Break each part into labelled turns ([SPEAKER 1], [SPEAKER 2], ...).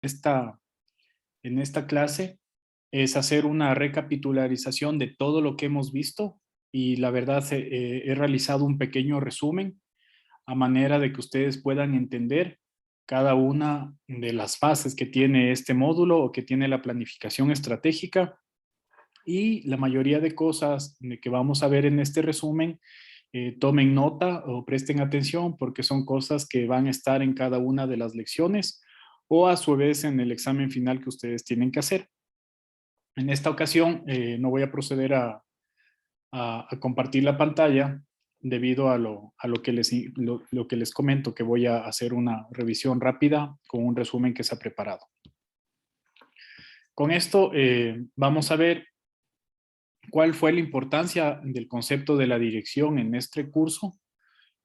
[SPEAKER 1] en esta clase es hacer una recapitularización de todo lo que hemos visto y la verdad he realizado un pequeño resumen a manera de que ustedes puedan entender cada una de las fases que tiene este módulo o que tiene la planificación estratégica y la mayoría de cosas de que vamos a ver en este resumen, tomen nota o presten atención porque son cosas que van a estar en cada una de las lecciones o a su vez en el examen final que ustedes tienen que hacer. En esta ocasión no voy a proceder a compartir la pantalla debido a lo que les comento, que voy a hacer una revisión rápida con un resumen que se ha preparado. Con esto vamos a ver cuál fue la importancia del concepto de la dirección en este curso.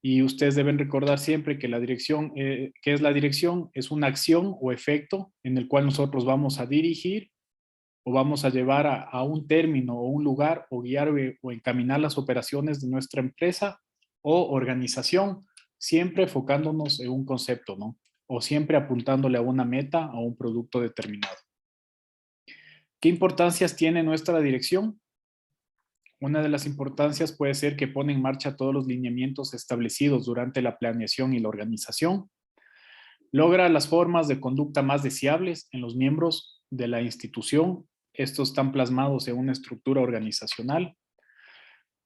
[SPEAKER 1] Y ustedes deben recordar siempre que la dirección, ¿qué es la dirección? Es una acción o efecto en el cual nosotros vamos a dirigir o vamos a llevar a un término o un lugar o guiar o encaminar las operaciones de nuestra empresa o organización, siempre enfocándonos en un concepto, ¿no? O siempre apuntándole a una meta, a un producto determinado. ¿Qué importancias tiene nuestra dirección? Una de las importancias puede ser que pone en marcha todos los lineamientos establecidos durante la planeación y la organización. Logra las formas de conducta más deseables en los miembros de la institución. Estos están plasmados en una estructura organizacional.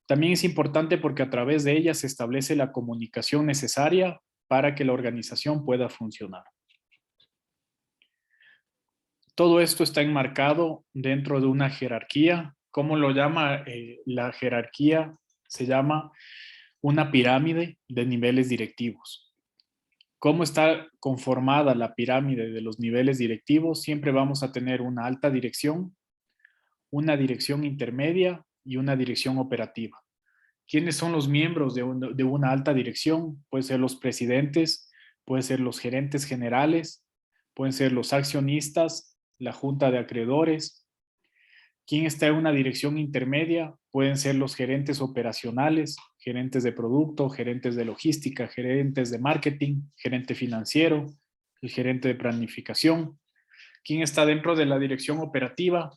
[SPEAKER 1] También es importante porque a través de ella se establece la comunicación necesaria para que la organización pueda funcionar. Todo esto está enmarcado dentro de una jerarquía. ¿Cómo lo llama la jerarquía? Se llama una pirámide de niveles directivos. ¿Cómo está conformada la pirámide de los niveles directivos? Siempre vamos a tener una alta dirección, una dirección intermedia y una dirección operativa. ¿Quiénes son los miembros de una alta dirección? Pueden ser los presidentes, pueden ser los gerentes generales, pueden ser los accionistas, la junta de acreedores. ¿Quién está en una dirección intermedia? Pueden ser los gerentes operacionales, gerentes de producto, gerentes de logística, gerentes de marketing, gerente financiero, el gerente de planificación. ¿Quién está dentro de la dirección operativa?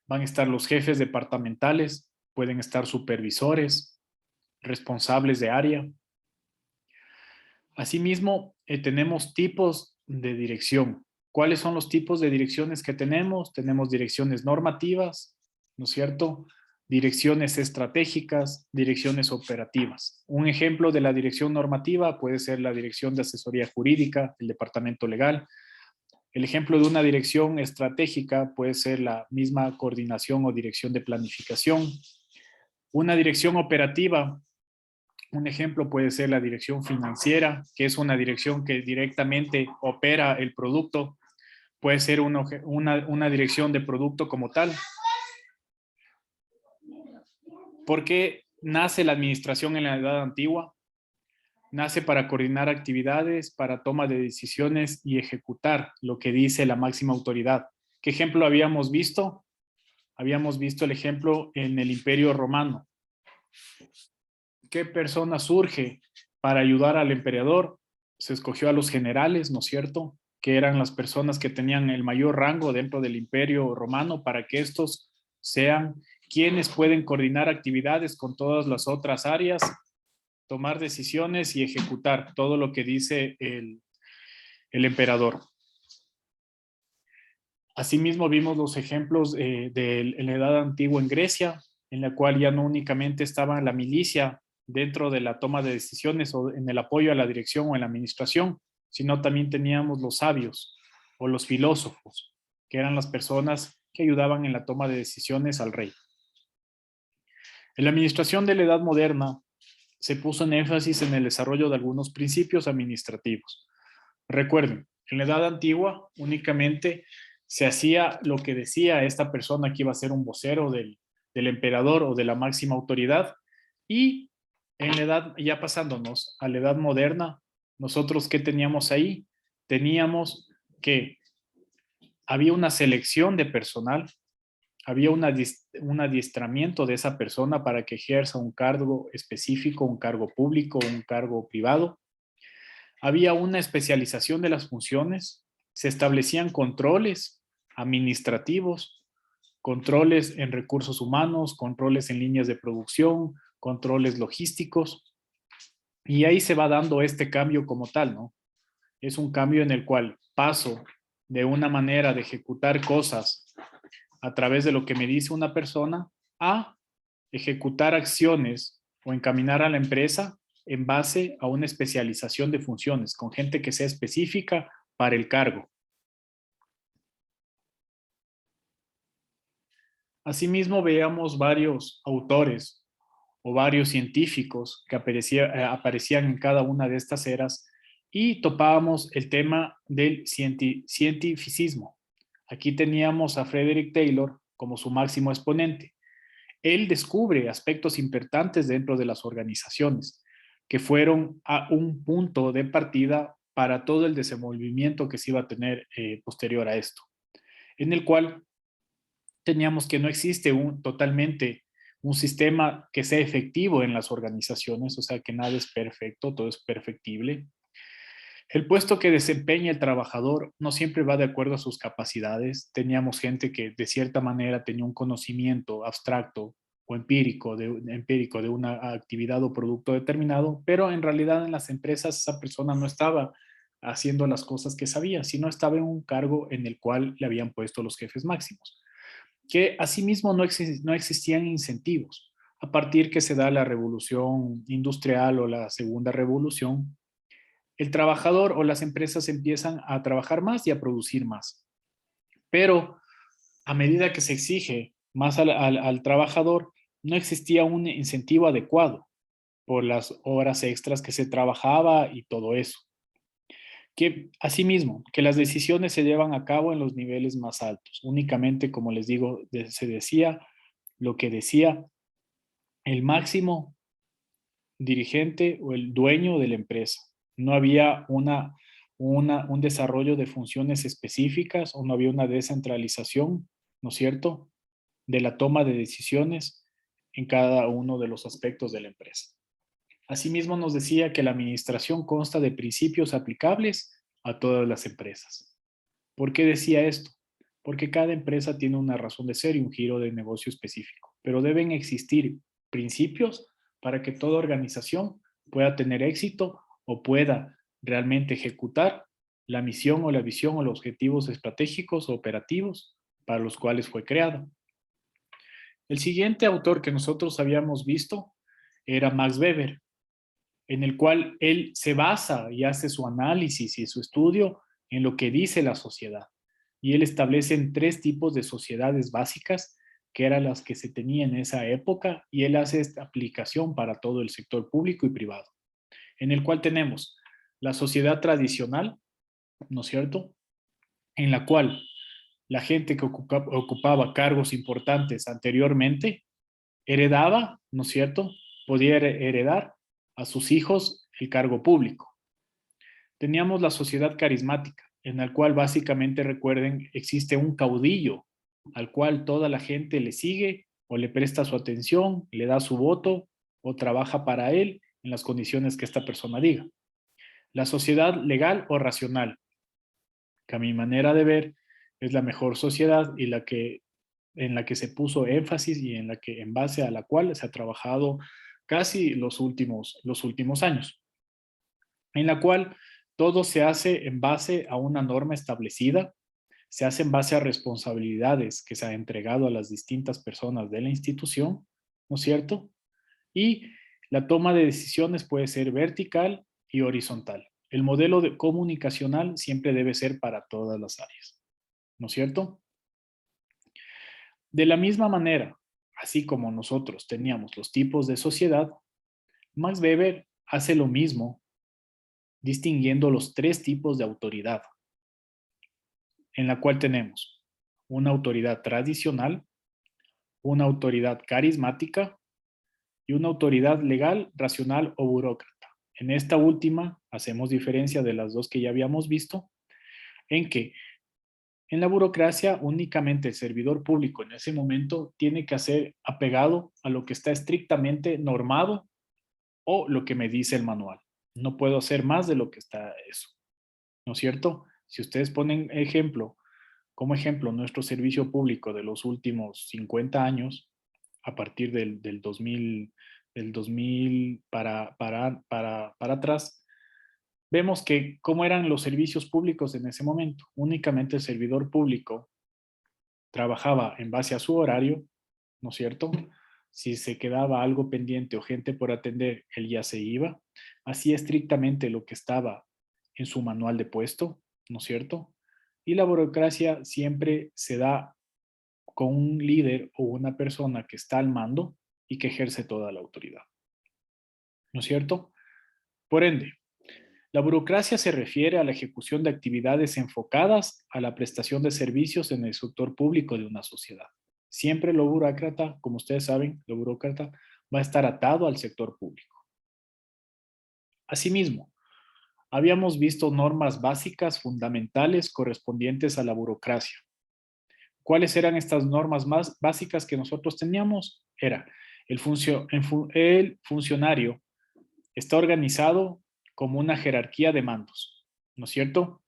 [SPEAKER 1] Van a estar los jefes departamentales, pueden estar supervisores, responsables de área. Asimismo, tenemos tipos de dirección. ¿Cuáles son los tipos de direcciones que tenemos? Tenemos direcciones normativas, ¿no es cierto? Direcciones estratégicas, direcciones operativas. Un ejemplo de la dirección normativa puede ser la dirección de asesoría jurídica, el departamento legal. El ejemplo de una dirección estratégica puede ser la misma coordinación o dirección de planificación. Una dirección operativa, un ejemplo puede ser la dirección financiera, que es una dirección que directamente opera el producto. Puede ser una dirección de producto como tal. ¿Por qué nace la administración en la edad antigua? Nace para coordinar actividades, para toma de decisiones y ejecutar lo que dice la máxima autoridad. ¿Qué ejemplo habíamos visto? Habíamos visto el ejemplo en el Imperio Romano. ¿Qué persona surge para ayudar al emperador? Se escogió a los generales, ¿no es cierto? Que eran las personas que tenían el mayor rango dentro del Imperio Romano para que estos sean quienes pueden coordinar actividades con todas las otras áreas, tomar decisiones y ejecutar todo lo que dice el emperador. Asimismo vimos los ejemplos de la Edad Antigua en Grecia, en la cual ya no únicamente estaba la milicia dentro de la toma de decisiones o en el apoyo a la dirección o en la administración, sino también teníamos los sabios o los filósofos, que eran las personas que ayudaban en la toma de decisiones al rey. En la administración de la Edad Moderna se puso en énfasis en el desarrollo de algunos principios administrativos. Recuerden, en la Edad Antigua únicamente se hacía lo que decía esta persona que iba a ser un vocero del emperador o de la máxima autoridad. Y en la edad, ya pasándonos a la edad moderna, nosotros ¿qué teníamos ahí? Teníamos que había una selección de personal, había un adiestramiento de esa persona para que ejerza un cargo específico, un cargo público, un cargo privado. Había una especialización de las funciones, se establecían controles administrativos, controles en recursos humanos, controles en líneas de producción, controles logísticos, y ahí se va dando este cambio como tal, ¿no? Es un cambio en el cual paso de una manera de ejecutar cosas a través de lo que me dice una persona a ejecutar acciones o encaminar a la empresa en base a una especialización de funciones con gente que sea específica para el cargo. Asimismo, veíamos varios autores o varios científicos que aparecían en cada una de estas eras y topábamos el tema del cientificismo. Aquí teníamos a Frederick Taylor como su máximo exponente. Él descubre aspectos importantes dentro de las organizaciones que fueron a un punto de partida para todo el desenvolvimiento que se iba a tener posterior a esto, en el cual teníamos que no existe totalmente un sistema que sea efectivo en las organizaciones, o sea que nada es perfecto, todo es perfectible. El puesto que desempeña el trabajador no siempre va de acuerdo a sus capacidades. Teníamos gente que de cierta manera tenía un conocimiento abstracto o empírico de una actividad o producto determinado, pero en realidad en las empresas esa persona no estaba haciendo las cosas que sabía, sino estaba en un cargo en el cual le habían puesto los jefes máximos, que asimismo no existían incentivos. A partir que se da la revolución industrial o la segunda revolución, el trabajador o las empresas empiezan a trabajar más y a producir más. Pero a medida que se exige más al trabajador, no existía un incentivo adecuado por las horas extras que se trabajaba y todo eso. Que asimismo, que las decisiones se llevan a cabo en los niveles más altos. Únicamente, como les digo, se decía lo que decía el máximo dirigente o el dueño de la empresa. No había un desarrollo de funciones específicas o no había una descentralización, ¿no es cierto?, de la toma de decisiones en cada uno de los aspectos de la empresa. Asimismo, nos decía que la administración consta de principios aplicables a todas las empresas. ¿Por qué decía esto? Porque cada empresa tiene una razón de ser y un giro de negocio específico, pero deben existir principios para que toda organización pueda tener éxito o pueda realmente ejecutar la misión o la visión o los objetivos estratégicos o operativos para los cuales fue creada. El siguiente autor que nosotros habíamos visto era Max Weber, en el cual él se basa y hace su análisis y su estudio en lo que dice la sociedad. Y él establece tres tipos de sociedades básicas, que eran las que se tenían en esa época, y él hace esta aplicación para todo el sector público y privado, en el cual tenemos la sociedad tradicional, ¿no es cierto?, en la cual la gente que ocupaba cargos importantes anteriormente heredaba, ¿no es cierto?, podía heredar a sus hijos el cargo público. Teníamos la sociedad carismática, en la cual básicamente, recuerden, existe un caudillo al cual toda la gente le sigue o le presta su atención, le da su voto o trabaja para él en las condiciones que esta persona diga. La sociedad legal o racional, que a mi manera de ver es la mejor sociedad y en la que se puso énfasis y en base a la cual se ha trabajado casi los últimos años, en la cual todo se hace en base a una norma establecida, se hace en base a responsabilidades que se han entregado a las distintas personas de la institución, ¿no es cierto? Y la toma de decisiones puede ser vertical y horizontal. El modelo comunicacional siempre debe ser para todas las áreas, ¿no es cierto? De la misma manera, así como nosotros teníamos los tipos de sociedad, Max Weber hace lo mismo, distinguiendo los tres tipos de autoridad, en la cual tenemos una autoridad tradicional, una autoridad carismática y una autoridad legal, racional o burócrata. En esta última hacemos diferencia de las dos que ya habíamos visto, en que en la burocracia únicamente el servidor público en ese momento tiene que hacer apegado a lo que está estrictamente normado o lo que me dice el manual. No puedo hacer más de lo que está eso, ¿no es cierto? Si ustedes ponen como ejemplo, nuestro servicio público de los últimos 50 años, a partir del 2000 para atrás, vemos que cómo eran los servicios públicos en ese momento. Únicamente el servidor público trabajaba en base a su horario, ¿no es cierto? Si se quedaba algo pendiente o gente por atender, él ya se iba. Hacía estrictamente lo que estaba en su manual de puesto, ¿no es cierto? Y la burocracia siempre se da con un líder o una persona que está al mando y que ejerce toda la autoridad, ¿no es cierto? Por ende, la burocracia se refiere a la ejecución de actividades enfocadas a la prestación de servicios en el sector público de una sociedad. Siempre lo burócrata, como ustedes saben, lo burócrata va a estar atado al sector público. Asimismo, habíamos visto normas básicas fundamentales correspondientes a la burocracia. ¿Cuáles eran estas normas más básicas que nosotros teníamos? Era el funcionario está organizado como una jerarquía de mandos, ¿no es cierto?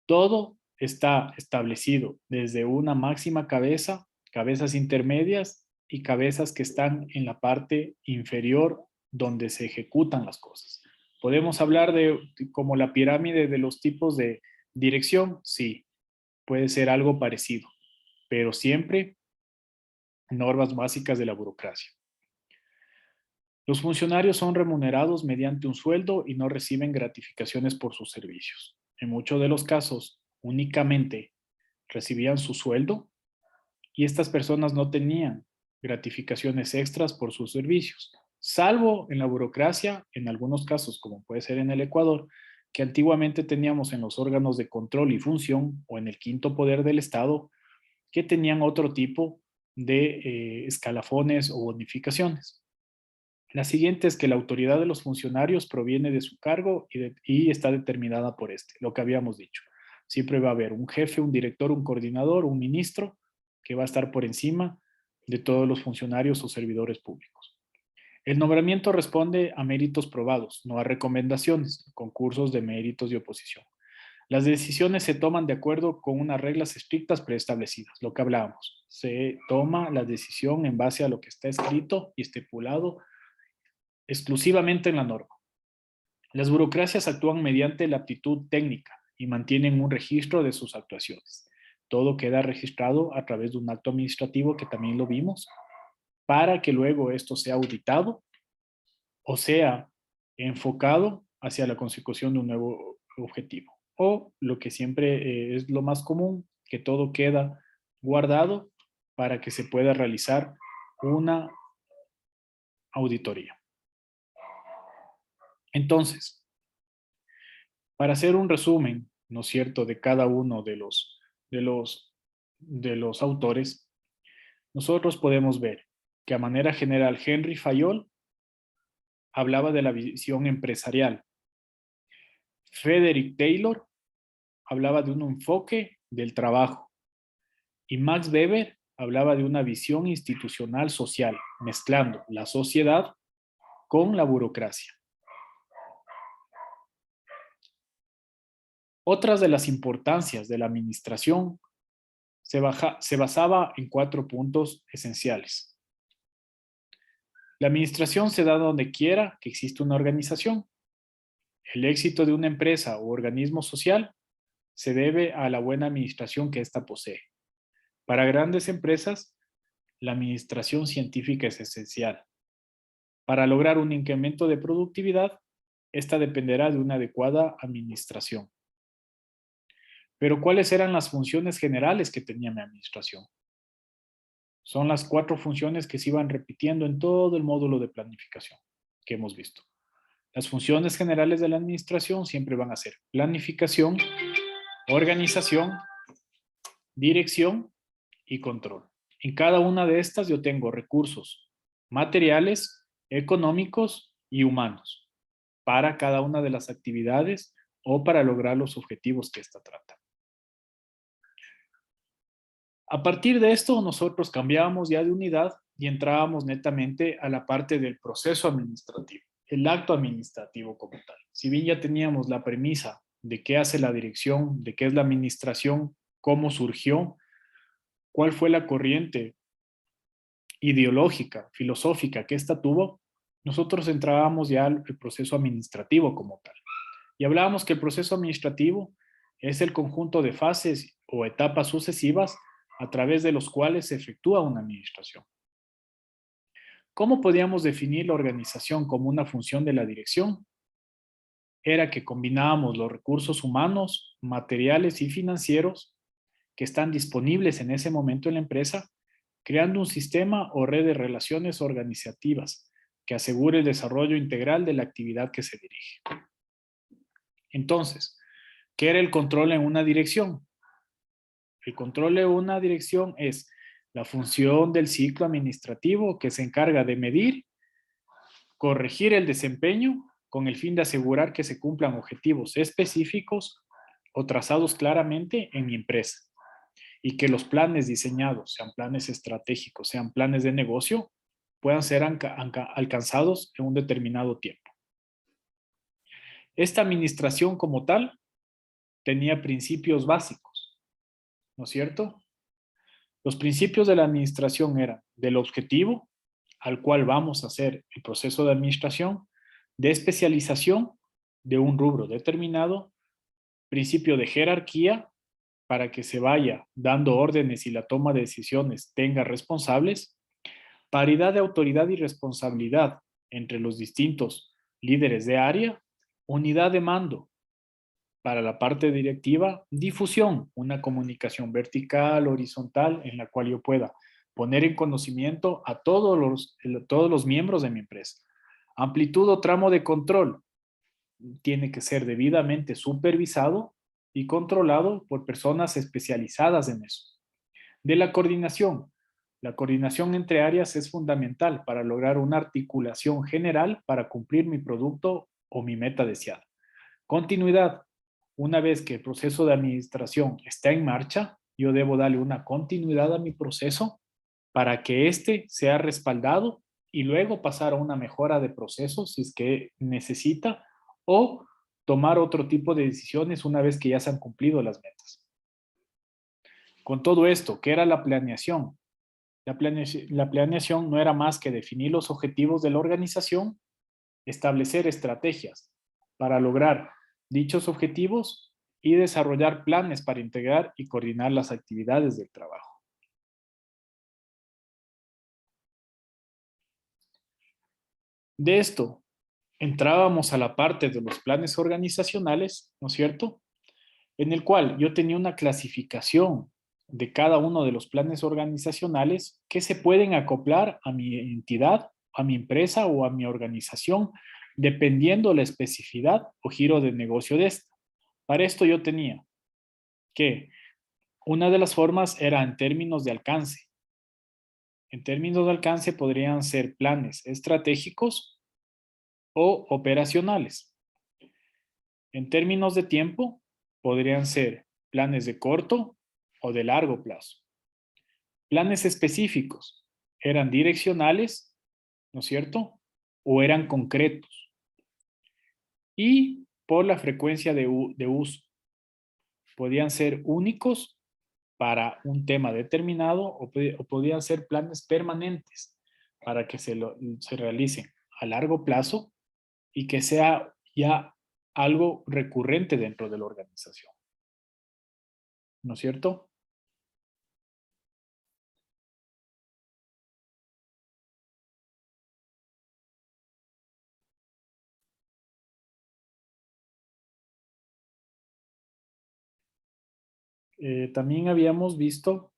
[SPEAKER 1] Todo está establecido desde una máxima cabeza, cabezas intermedias y cabezas que están en la parte inferior donde se ejecutan las cosas. ¿Podemos hablar de como la pirámide de los tipos de dirección? Sí, puede ser algo parecido, pero siempre normas básicas de la burocracia. Los funcionarios son remunerados mediante un sueldo y no reciben gratificaciones por sus servicios. En muchos de los casos, únicamente recibían su sueldo y estas personas no tenían gratificaciones extras por sus servicios, salvo en la burocracia, en algunos casos, como puede ser en el Ecuador, que antiguamente teníamos en los órganos de control y función o en el quinto poder del Estado, que tenían otro tipo de escalafones o bonificaciones. La siguiente es que la autoridad de los funcionarios proviene de su cargo y está determinada por este, lo que habíamos dicho. Siempre va a haber un jefe, un director, un coordinador, un ministro que va a estar por encima de todos los funcionarios o servidores públicos. El nombramiento responde a méritos probados, no a recomendaciones, concursos de méritos y oposición. Las decisiones se toman de acuerdo con unas reglas estrictas preestablecidas, lo que hablábamos. Se toma la decisión en base a lo que está escrito y estipulado exclusivamente en la norma. Las burocracias actúan mediante la aptitud técnica y mantienen un registro de sus actuaciones. Todo queda registrado a través de un acto administrativo que también lo vimos, para que luego esto sea auditado o sea enfocado hacia la consecución de un nuevo objetivo. O lo que siempre es lo más común, que todo queda guardado para que se pueda realizar una auditoría. Entonces, para hacer un resumen, ¿no es cierto?, de cada uno de los autores, nosotros podemos ver que a manera general Henry Fayol hablaba de la visión empresarial. Frederick Taylor hablaba de un enfoque del trabajo. Y Max Weber hablaba de una visión institucional social, mezclando la sociedad con la burocracia. Otras de las importancias de la administración se basaba en 4 puntos esenciales. La administración se da donde quiera que exista una organización. El éxito de una empresa o organismo social se debe a la buena administración que ésta posee. Para grandes empresas, la administración científica es esencial. Para lograr un incremento de productividad, esta dependerá de una adecuada administración. Pero ¿cuáles eran las funciones generales que tenía mi administración? Son las 4 funciones que se iban repitiendo en todo el módulo de planificación que hemos visto. Las funciones generales de la administración siempre van a ser planificación, organización, dirección y control. En cada una de estas yo tengo recursos materiales, económicos y humanos para cada una de las actividades o para lograr los objetivos que ésta trata. A partir de esto, nosotros cambiábamos ya de unidad y entrábamos netamente a la parte del proceso administrativo, el acto administrativo como tal. Si bien ya teníamos la premisa de qué hace la dirección, de qué es la administración, cómo surgió, cuál fue la corriente ideológica, filosófica que ésta tuvo, nosotros entrábamos ya al proceso administrativo como tal. Y hablábamos que el proceso administrativo es el conjunto de fases o etapas sucesivas a través de los cuales se efectúa una administración. ¿Cómo podíamos definir la organización como una función de la dirección? Era que combinábamos los recursos humanos, materiales y financieros que están disponibles en ese momento en la empresa, creando un sistema o red de relaciones organizativas que asegure el desarrollo integral de la actividad que se dirige. Entonces, ¿qué era el control en una dirección? El control de una dirección es la función del ciclo administrativo que se encarga de medir, corregir el desempeño con el fin de asegurar que se cumplan objetivos específicos o trazados claramente en mi empresa y que los planes diseñados, sean planes estratégicos, sean planes de negocio, puedan ser alcanzados en un determinado tiempo. Esta administración como tal tenía principios básicos, ¿no es cierto? Los principios de la administración eran del objetivo al cual vamos a hacer el proceso de administración, de especialización de un rubro determinado, principio de jerarquía para que se vaya dando órdenes y la toma de decisiones tenga responsables, paridad de autoridad y responsabilidad entre los distintos líderes de área, unidad de mando para la parte directiva, difusión, una comunicación vertical, horizontal, en la cual yo pueda poner en conocimiento a todos los miembros de mi empresa. Amplitud o tramo de control tiene que ser debidamente supervisado y controlado por personas especializadas en eso. De la coordinación entre áreas es fundamental para lograr una articulación general para cumplir mi producto o mi meta deseada. Continuidad. Una vez que el proceso de administración está en marcha, yo debo darle una continuidad a mi proceso para que éste sea respaldado y luego pasar a una mejora de proceso si es que necesita o tomar otro tipo de decisiones una vez que ya se han cumplido las metas. Con todo esto, ¿qué era la planeación? La planeación no era más que definir los objetivos de la organización, establecer estrategias para lograr dichos objetivos y desarrollar planes para integrar y coordinar las actividades del trabajo. De esto, entrábamos a la parte de los planes organizacionales, ¿no es cierto? En el cual yo tenía una clasificación de cada uno de los planes organizacionales que se pueden acoplar a mi entidad, a mi empresa o a mi organización, dependiendo la especificidad o giro de negocio de esta. Para esto yo tenía que una de las formas era en términos de alcance. En términos de alcance podrían ser planes estratégicos o operacionales. En términos de tiempo, podrían ser planes de corto o de largo plazo. Planes específicos eran direccionales, ¿no es cierto? O eran concretos. Y por la frecuencia de uso. Podían ser únicos para un tema determinado o podían ser planes permanentes para que se realicen a largo plazo y que sea ya algo recurrente dentro de la organización. ¿No es cierto? También habíamos visto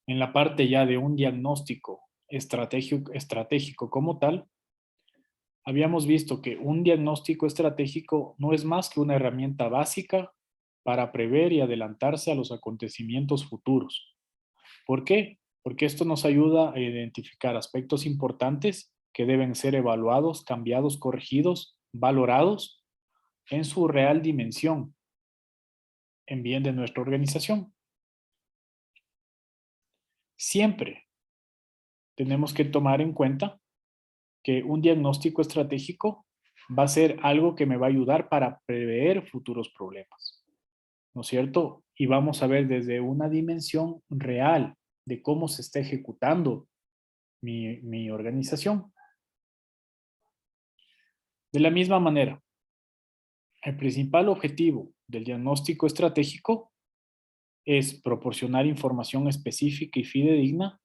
[SPEAKER 1] en la parte ya de un diagnóstico estratégico como tal, habíamos visto que un diagnóstico estratégico no es más que una herramienta básica para prever y adelantarse a los acontecimientos futuros. ¿Por qué? Porque esto nos ayuda a identificar aspectos importantes que deben ser evaluados, cambiados, corregidos, valorados en su real dimensión, en bien de nuestra organización. Siempre tenemos que tomar en cuenta que un diagnóstico estratégico va a ser algo que me va a ayudar para prever futuros problemas, ¿no es cierto? Y vamos a ver desde una dimensión real de cómo se está ejecutando mi organización. De la misma manera, el principal objetivo del diagnóstico estratégico es proporcionar información específica y fidedigna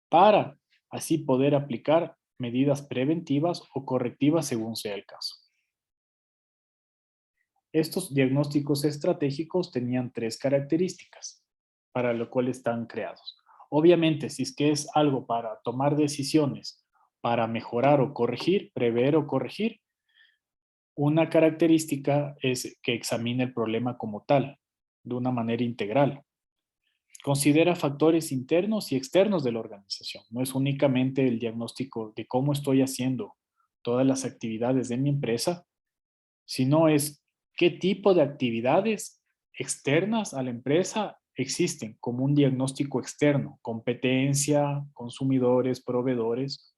[SPEAKER 1] para así poder aplicar medidas preventivas o correctivas según sea el caso. Estos diagnósticos estratégicos tenían 3 características para lo cual están creados. Obviamente, si es que es algo para tomar decisiones, para mejorar o corregir, prever o corregir, una característica es que examine el problema como tal, de una manera integral. Considera factores internos y externos de la organización. No es únicamente el diagnóstico de cómo estoy haciendo todas las actividades de mi empresa, sino es qué tipo de actividades externas a la empresa existen como un diagnóstico externo, competencia, consumidores, proveedores,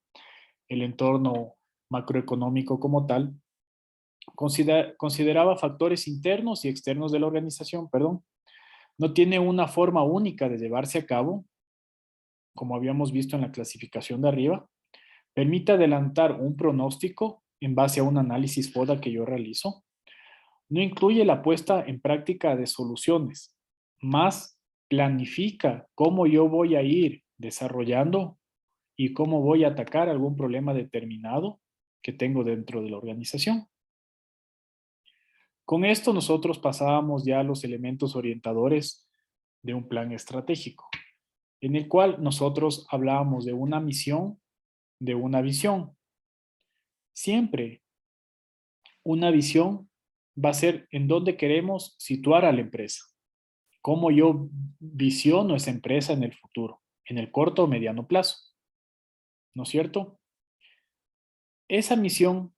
[SPEAKER 1] el entorno macroeconómico como tal. Consideraba factores internos y externos de la organización, perdón. No tiene una forma única de llevarse a cabo, como habíamos visto en la clasificación de arriba. Permite adelantar un pronóstico en base a un análisis FODA que yo realizo. No incluye la puesta en práctica de soluciones, más planifica cómo yo voy a ir desarrollando y cómo voy a atacar algún problema determinado que tengo dentro de la organización. Con esto nosotros pasábamos ya a los elementos orientadores de un plan estratégico, en el cual nosotros hablábamos de una misión, de una visión. Siempre una visión va a ser en dónde queremos situar a la empresa, cómo yo visiono esa empresa en el futuro, en el corto o mediano plazo, ¿no es cierto? Esa misión,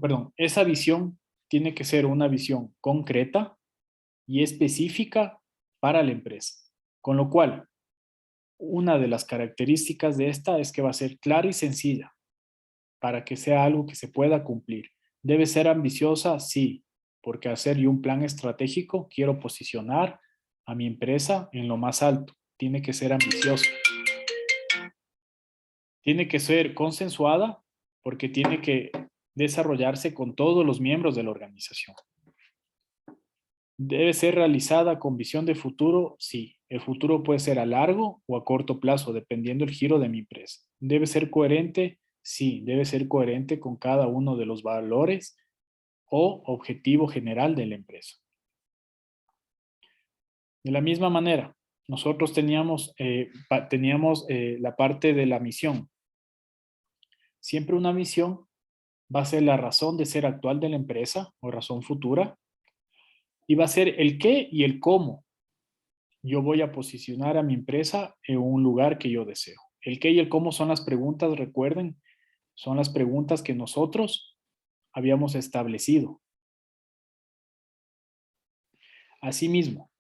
[SPEAKER 1] perdón, esa visión tiene que ser una visión concreta y específica para la empresa, con lo cual una de las características de esta es que va a ser clara y sencilla para que sea algo que se pueda cumplir. Debe ser ambiciosa, sí, porque hacer yo un plan estratégico quiero posicionar a mi empresa en lo más alto. Tiene que ser ambiciosa. Tiene que ser consensuada porque tiene que desarrollarse con todos los miembros de la organización. Debe ser realizada con visión de futuro, sí. El futuro puede ser a largo o a corto plazo, dependiendo del giro de mi empresa. Debe ser coherente, sí. Debe ser coherente con cada uno de los valores o objetivo general de la empresa. De la misma manera, nosotros teníamos la parte de la misión. Siempre una misión va a ser la razón de ser actual de la empresa o razón futura y va a ser el qué y el cómo yo voy a posicionar a mi empresa en un lugar que yo deseo. El qué y el cómo son las preguntas, recuerden, son las preguntas que nosotros habíamos establecido. Asimismo,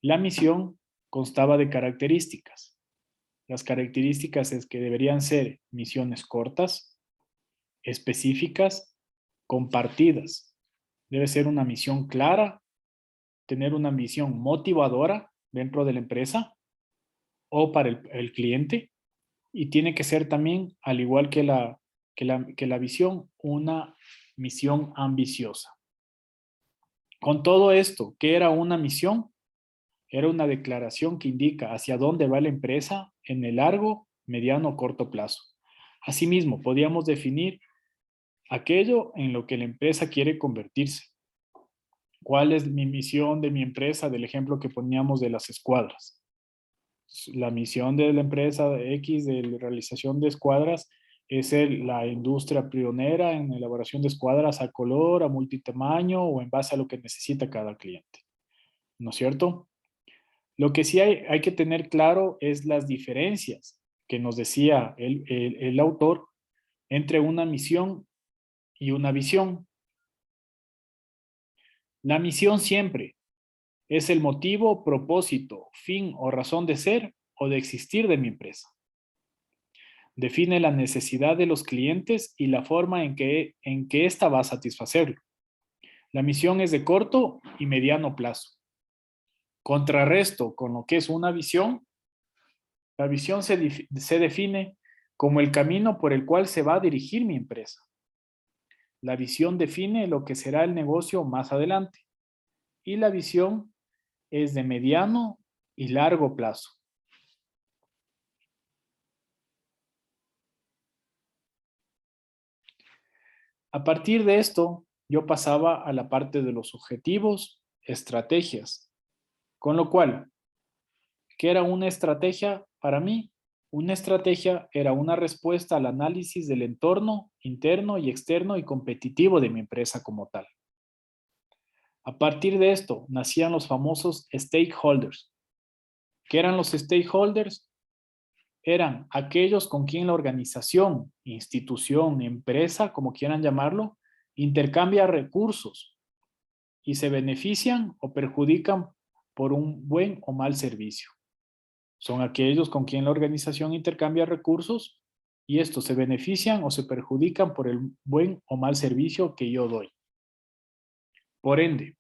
[SPEAKER 1] la misión constaba de características. Las características es que deberían ser misiones cortas, específicas, compartidas. Debe ser una misión clara, tener una misión motivadora dentro de la empresa o para el cliente y tiene que ser también, al igual que la visión, una misión ambiciosa. Con todo esto, ¿qué era una misión? Era una declaración que indica hacia dónde va la empresa en el largo, mediano o corto plazo. Asimismo, podíamos definir aquello en lo que la empresa quiere convertirse. ¿Cuál es mi misión de mi empresa? Del ejemplo que poníamos de las escuadras. La misión de la empresa X de la realización de escuadras es ser la industria pionera en elaboración de escuadras a color, a multitamaño o en base a lo que necesita cada cliente. ¿No es cierto? Lo que sí hay que tener claro es las diferencias que nos decía el autor entre una misión y una visión. La misión siempre es el motivo, propósito, fin o razón de ser o de existir de mi empresa. Define la necesidad de los clientes y la forma en que ésta va a satisfacerlo. La misión es de corto y mediano plazo. Contrarresto con lo que es una visión. La visión se define como el camino por el cual se va a dirigir mi empresa. La visión define lo que será el negocio más adelante. Y la visión es de mediano y largo plazo. A partir de esto, yo pasaba a la parte de los objetivos, estrategias. Con lo cual, ¿qué era una estrategia para mí? Una estrategia era una respuesta al análisis del entorno interno y externo y competitivo de mi empresa como tal. A partir de esto, nacían los famosos stakeholders. ¿Qué eran los stakeholders? Eran aquellos con quien la organización, institución, empresa, como quieran llamarlo, intercambia recursos y se benefician o perjudican por un buen o mal servicio. Son aquellos con quien la organización intercambia recursos y estos se benefician o se perjudican por el buen o mal servicio que yo doy. Por ende,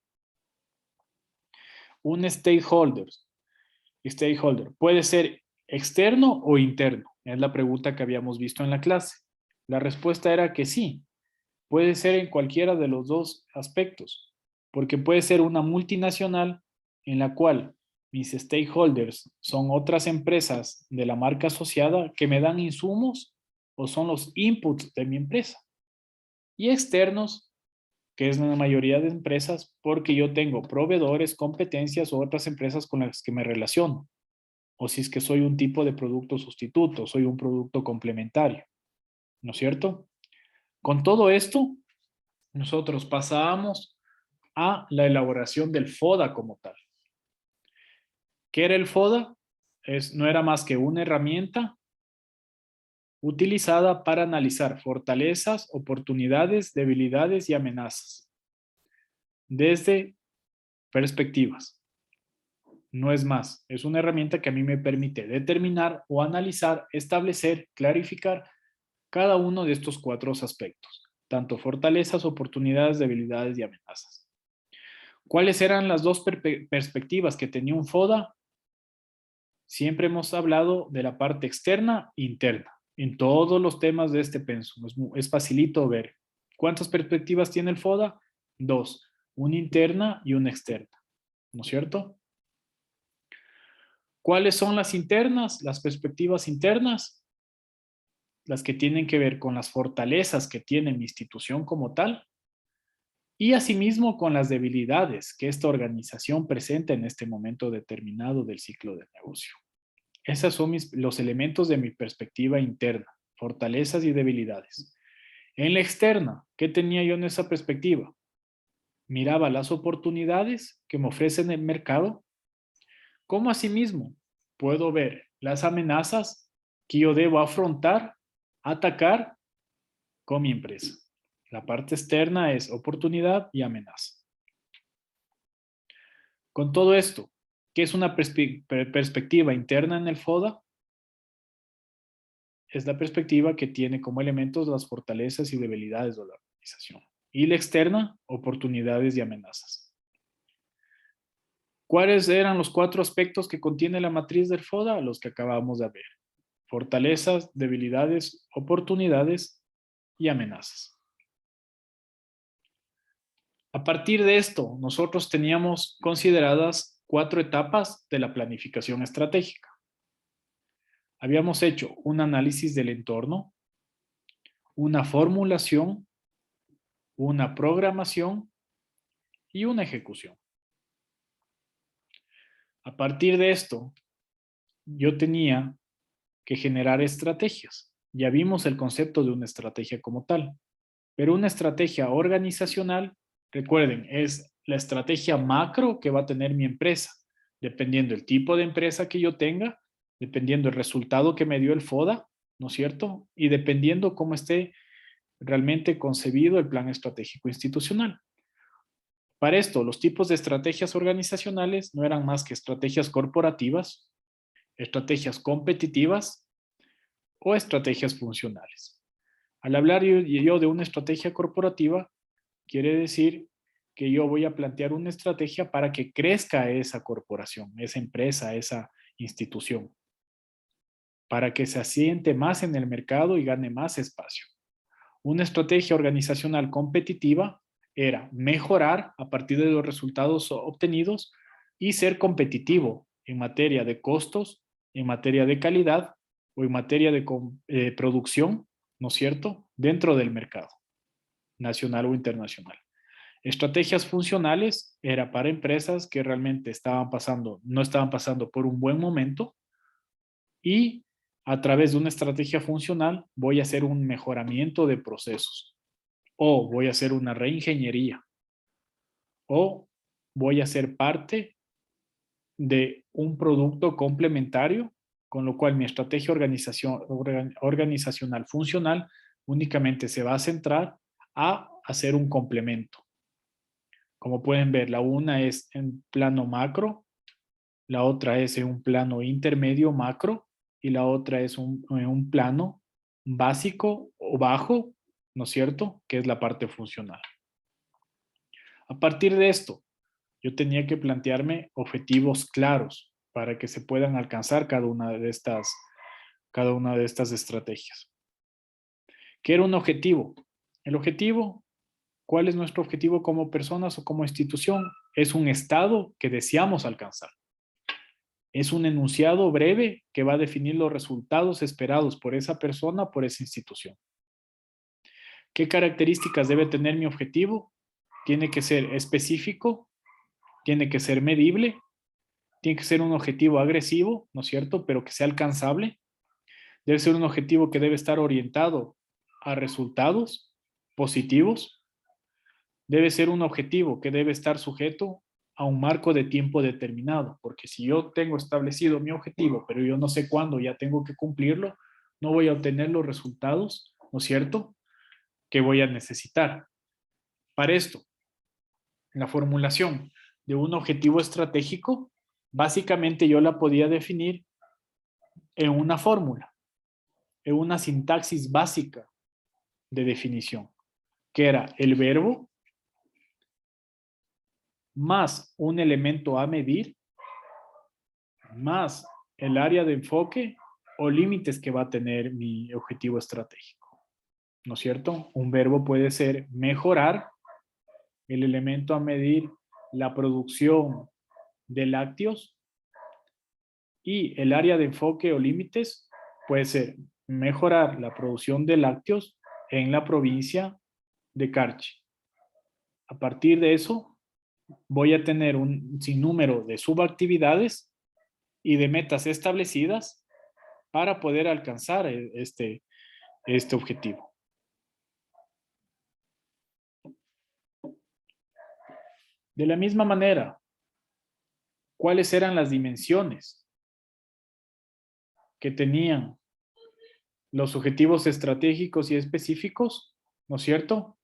[SPEAKER 1] un stakeholder puede ser externo o interno. Es la pregunta que habíamos visto en la clase. La respuesta era que sí, puede ser en cualquiera de los dos aspectos, porque puede ser una multinacional en la cual mis stakeholders son otras empresas de la marca asociada que me dan insumos o son los inputs de mi empresa. Y externos, que es la mayoría de empresas, porque yo tengo proveedores, competencias o otras empresas con las que me relaciono. O si es que soy un tipo de producto sustituto, soy un producto complementario. ¿No es cierto? Con todo esto, nosotros pasábamos a la elaboración del FODA como tal. ¿Qué era el FODA? No era más que una herramienta utilizada para analizar fortalezas, oportunidades, debilidades y amenazas desde perspectivas. No es más, es una herramienta que a mí me permite determinar o analizar, establecer, clarificar cada uno de estos cuatro aspectos, tanto fortalezas, oportunidades, debilidades y amenazas. ¿Cuáles eran las dos perspectivas que tenía un FODA? Siempre hemos hablado de la parte externa e interna en todos los temas de este pensum. Es facilito ver. ¿Cuántas perspectivas tiene el FODA? Dos, una interna y una externa, ¿no es cierto? ¿Cuáles son las internas? Las perspectivas internas, las que tienen que ver con las fortalezas que tiene mi institución como tal y asimismo con las debilidades que esta organización presenta en este momento determinado del ciclo del negocio. Esos son los elementos de mi perspectiva interna, fortalezas y debilidades. En la externa, ¿qué tenía yo en esa perspectiva? Miraba las oportunidades que me ofrece el mercado, como asimismo puedo ver las amenazas que yo debo afrontar, atacar con mi empresa. La parte externa es oportunidad y amenaza. Con todo esto, ¿qué es una perspectiva interna en el FODA? Es la perspectiva que tiene como elementos las fortalezas y debilidades de la organización. Y la externa, oportunidades y amenazas. ¿Cuáles eran los cuatro aspectos que contiene la matriz del FODA? Los que acabamos de ver. Fortalezas, debilidades, oportunidades y amenazas. A partir de esto, nosotros teníamos consideradas 4 etapas de la planificación estratégica. Habíamos hecho un análisis del entorno, una formulación, una programación y una ejecución. A partir de esto, yo tenía que generar estrategias. Ya vimos el concepto de una estrategia como tal, pero una estrategia organizacional, recuerden, es la estrategia macro que va a tener mi empresa, dependiendo del tipo de empresa que yo tenga, dependiendo el resultado que me dio el FODA, ¿no es cierto? Y dependiendo cómo esté realmente concebido el plan estratégico institucional. Para esto, los tipos de estrategias organizacionales no eran más que estrategias corporativas, estrategias competitivas, o estrategias funcionales. Al hablar yo de una estrategia corporativa, quiere decir que yo voy a plantear una estrategia para que crezca esa corporación, esa empresa, esa institución, para que se asiente más en el mercado y gane más espacio. Una estrategia organizacional competitiva era mejorar a partir de los resultados obtenidos y ser competitivo en materia de costos, en materia de calidad o en materia de producción, ¿no es cierto?, dentro del mercado nacional o internacional. Estrategias funcionales era para empresas que realmente no estaban pasando por un buen momento y a través de una estrategia funcional voy a hacer un mejoramiento de procesos o voy a hacer una reingeniería o voy a ser parte de un producto complementario, con lo cual mi estrategia organizacional funcional únicamente se va a centrar a hacer un complemento. Como pueden ver, la una es en plano macro, la otra es en un plano intermedio macro y la otra es en un plano básico o bajo, ¿no es cierto?, que es la parte funcional. A partir de esto, yo tenía que plantearme objetivos claros para que se puedan alcanzar cada una de estas estrategias. ¿Qué era un objetivo? El objetivo, ¿cuál es nuestro objetivo como personas o como institución? Es un estado que deseamos alcanzar. Es un enunciado breve que va a definir los resultados esperados por esa persona, por esa institución. ¿Qué características debe tener mi objetivo? Tiene que ser específico, tiene que ser medible, tiene que ser un objetivo agresivo, ¿no es cierto?, pero que sea alcanzable. Debe ser un objetivo que debe estar orientado a resultados positivos. Debe ser un objetivo que debe estar sujeto a un marco de tiempo determinado, porque si yo tengo establecido mi objetivo, pero yo no sé cuándo ya tengo que cumplirlo, no voy a obtener los resultados, ¿no es cierto?, que voy a necesitar. Para esto, la formulación de un objetivo estratégico, básicamente yo la podía definir en una fórmula, en una sintaxis básica de definición, que era el verbo más un elemento a medir, más el área de enfoque o límites que va a tener mi objetivo estratégico, ¿no es cierto? Un verbo puede ser mejorar, el elemento a medir la producción de lácteos y el área de enfoque o límites puede ser mejorar la producción de lácteos en la provincia de Carchi. A partir de eso, voy a tener un sinnúmero de subactividades y de metas establecidas para poder alcanzar este objetivo. De la misma manera, ¿cuáles eran las dimensiones que tenían los objetivos estratégicos y específicos? ¿No es cierto?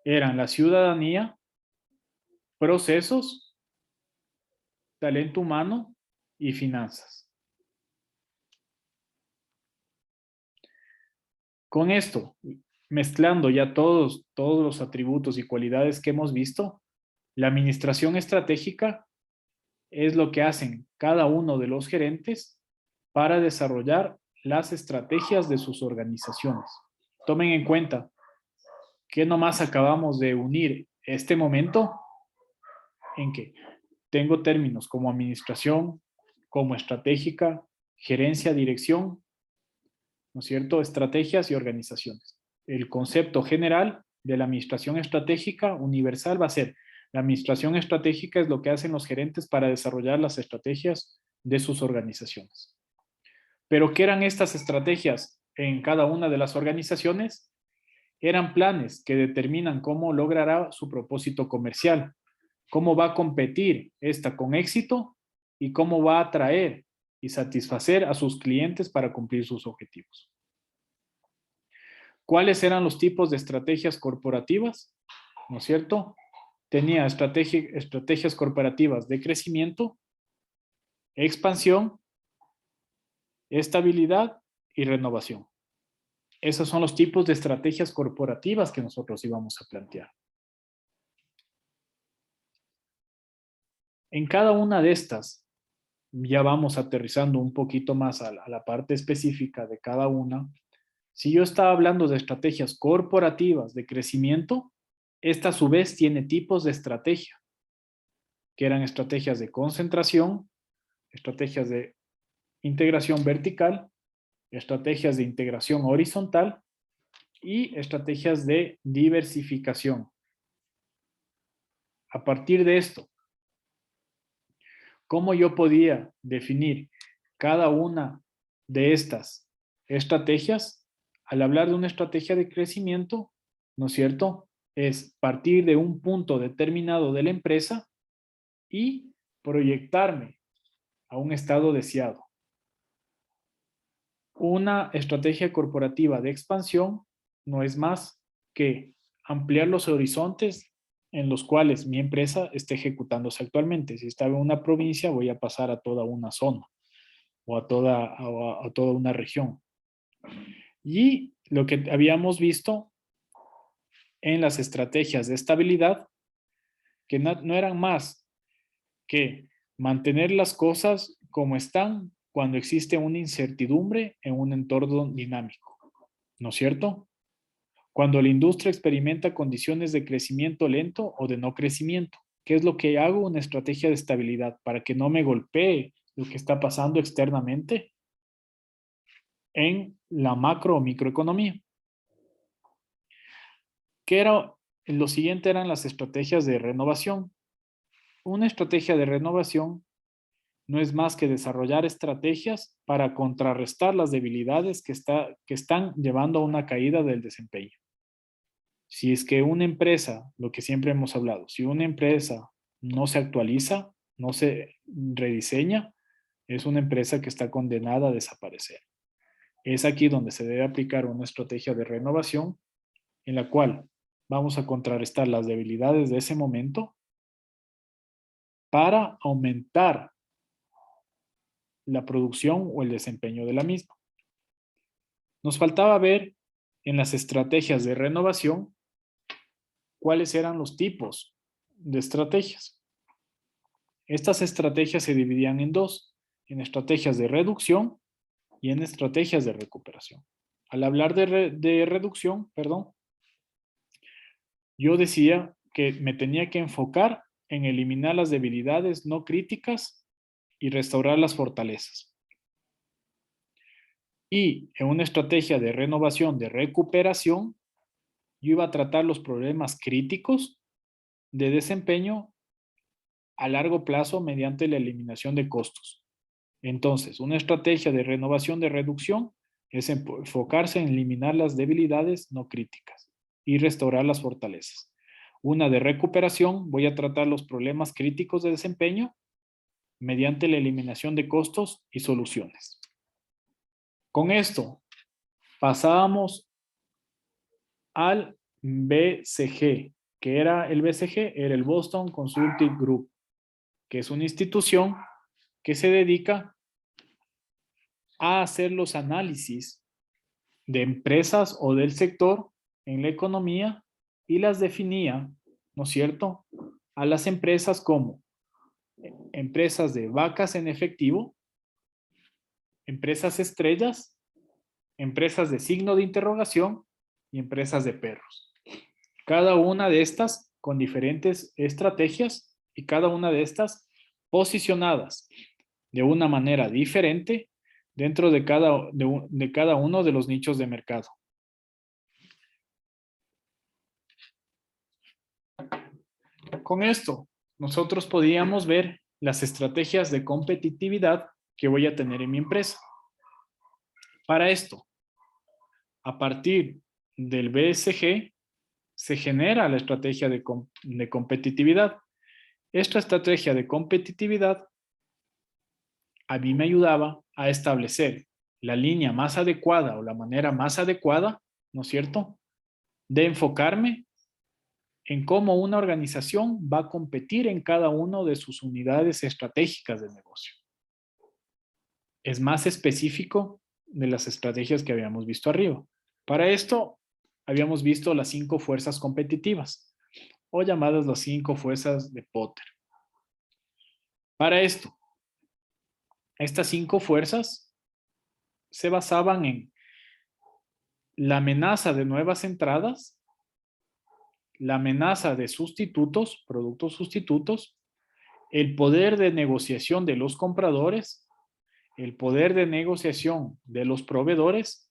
[SPEAKER 1] Eran la ciudadanía, procesos, talento humano y finanzas. Con esto, mezclando ya todos los atributos y cualidades que hemos visto, la administración estratégica es lo que hacen cada uno de los gerentes para desarrollar las estrategias de sus organizaciones. Tomen en cuenta que nomás acabamos de unir este momento en que tengo términos como administración, como estratégica, gerencia, dirección, ¿no es cierto?, estrategias y organizaciones. El concepto general de la administración estratégica universal va a ser: la administración estratégica es lo que hacen los gerentes para desarrollar las estrategias de sus organizaciones. Pero ¿qué eran estas estrategias en cada una de las organizaciones? Eran planes que determinan cómo logrará su propósito comercial, cómo va a competir esta con éxito y cómo va a atraer y satisfacer a sus clientes para cumplir sus objetivos. ¿Cuáles eran los tipos de estrategias corporativas? ¿No es cierto? Tenía estrategias corporativas de crecimiento, expansión, estabilidad y renovación. Esos son los tipos de estrategias corporativas que nosotros íbamos a plantear. En cada una de estas, ya vamos aterrizando un poquito más a la parte específica de cada una. Si yo estaba hablando de estrategias corporativas de crecimiento, esta a su vez tiene tipos de estrategia, que eran estrategias de concentración, estrategias de integración vertical, estrategias de integración horizontal y estrategias de diversificación. A partir de esto, ¿cómo yo podía definir cada una de estas estrategias? Al hablar de una estrategia de crecimiento, ¿no es cierto? Es partir de un punto determinado de la empresa y proyectarme a un estado deseado. Una estrategia corporativa de expansión no es más que ampliar los horizontes en los cuales mi empresa esté ejecutándose actualmente. Si estaba en una provincia, voy a pasar a toda una zona o a toda una región. Y lo que habíamos visto en las estrategias de estabilidad, que no eran más que mantener las cosas como están cuando existe una incertidumbre en un entorno dinámico, ¿no es cierto? Cuando la industria experimenta condiciones de crecimiento lento o de no crecimiento, ¿qué es lo que hago? Una estrategia de estabilidad para que no me golpee lo que está pasando externamente en la macro o microeconomía. Lo siguiente eran las estrategias de renovación. Una estrategia de renovación no es más que desarrollar estrategias para contrarrestar las debilidades que están llevando a una caída del desempeño. Si es que una empresa, lo que siempre hemos hablado, si una empresa no se actualiza, no se rediseña, es una empresa que está condenada a desaparecer. Es aquí donde se debe aplicar una estrategia de renovación en la cual vamos a contrarrestar las debilidades de ese momento para aumentar la producción o el desempeño de la misma. Nos faltaba ver en las estrategias de renovación cuáles eran los tipos de estrategias. Estas estrategias se dividían en dos, en estrategias de reducción y en estrategias de recuperación. Al hablar de reducción, yo decía que me tenía que enfocar en eliminar las debilidades no críticas y restaurar las fortalezas. Y en una estrategia de renovación, de recuperación, yo iba a tratar los problemas críticos de desempeño a largo plazo mediante la eliminación de costos. Entonces, una estrategia de renovación de reducción es enfocarse en eliminar las debilidades no críticas y restaurar las fortalezas. Una de recuperación, voy a tratar los problemas críticos de desempeño mediante la eliminación de costos y soluciones. Con esto, pasábamos al BCG, que era el BCG, era el Boston Consulting Group, que es una institución que se dedica a hacer los análisis de empresas o del sector en la economía y las definía, ¿no es cierto?, a las empresas como empresas de vacas en efectivo, empresas estrellas, empresas de signo de interrogación y empresas de perros. Cada una de estas con diferentes estrategias y cada una de estas posicionadas de una manera diferente dentro de cada uno de los nichos de mercado. Con esto, nosotros podíamos ver las estrategias de competitividad que voy a tener en mi empresa. Para esto, a partir del BSG, se genera la estrategia de competitividad. Esta estrategia de competitividad a mí me ayudaba a establecer la línea más adecuada o la manera más adecuada, ¿no es cierto?, de enfocarme en cómo una organización va a competir en cada una de sus unidades estratégicas de negocio. Es más específico de las estrategias que habíamos visto arriba. Para esto, habíamos visto las 5 fuerzas competitivas, o llamadas las 5 fuerzas de Potter. Para esto, estas 5 fuerzas se basaban en la amenaza de nuevas entradas, la amenaza de sustitutos, productos sustitutos, el poder de negociación de los compradores, el poder de negociación de los proveedores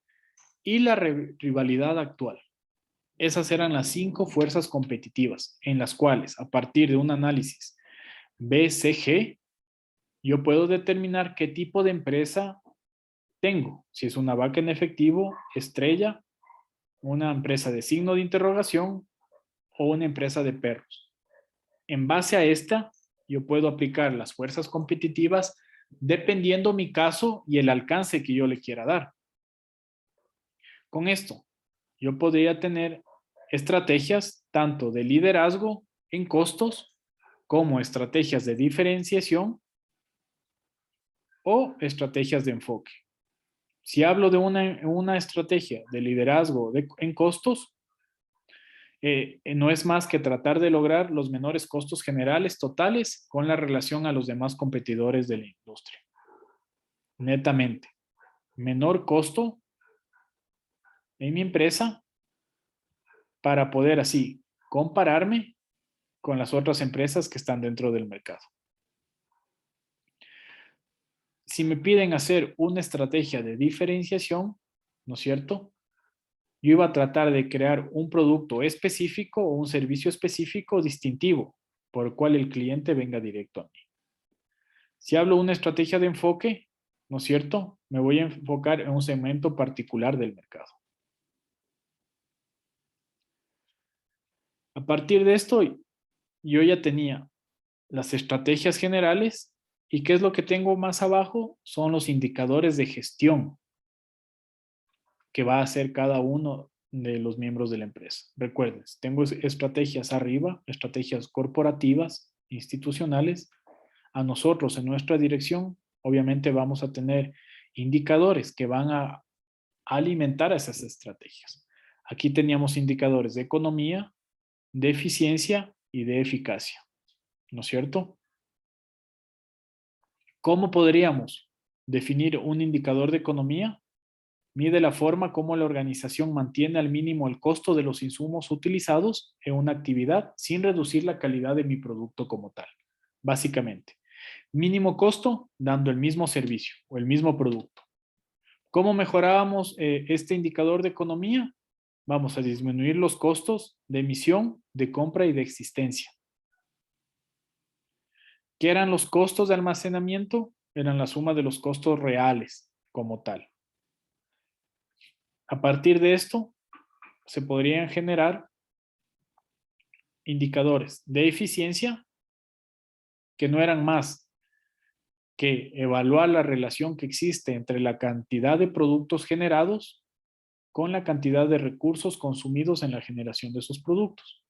[SPEAKER 1] y la rivalidad actual. Esas eran las 5 fuerzas competitivas en las cuales, a partir de un análisis BCG, yo puedo determinar qué tipo de empresa tengo. Si es una vaca en efectivo, estrella, una empresa de signo de interrogación o una empresa de perros. En base a esta, yo puedo aplicar las fuerzas competitivas dependiendo mi caso y el alcance que yo le quiera dar. Con esto, yo podría tener estrategias tanto de liderazgo en costos como estrategias de diferenciación o estrategias de enfoque. Si hablo de una estrategia de liderazgo en costos, no es más que tratar de lograr los menores costos generales totales con la relación a los demás competidores de la industria. Netamente, menor costo en mi empresa para poder así compararme con las otras empresas que están dentro del mercado. Si me piden hacer una estrategia de diferenciación, ¿no es cierto? Yo iba a tratar de crear un producto específico o un servicio específico distintivo por el cual el cliente venga directo a mí. Si hablo de una estrategia de enfoque, ¿no es cierto? Me voy a enfocar en un segmento particular del mercado. A partir de esto, yo ya tenía las estrategias generales y ¿qué es lo que tengo más abajo? Son los indicadores de gestión que va a hacer cada uno de los miembros de la empresa. Recuerden, tengo estrategias arriba, estrategias corporativas, institucionales. A nosotros en nuestra dirección, obviamente vamos a tener indicadores que van a alimentar esas estrategias. Aquí teníamos indicadores de economía, de eficiencia y de eficacia, ¿no es cierto? ¿Cómo podríamos definir un indicador de economía? Mide la forma como la organización mantiene al mínimo el costo de los insumos utilizados en una actividad sin reducir la calidad de mi producto como tal. Básicamente, mínimo costo dando el mismo servicio o el mismo producto. ¿Cómo mejorábamos este indicador de economía? Vamos a disminuir los costos de emisión, de compra y de existencia. ¿Qué eran los costos de almacenamiento? Eran la suma de los costos reales como tal. A partir de esto, se podrían generar indicadores de eficiencia que no eran más que evaluar la relación que existe entre la cantidad de productos generados con la cantidad de recursos consumidos en la generación de esos productos.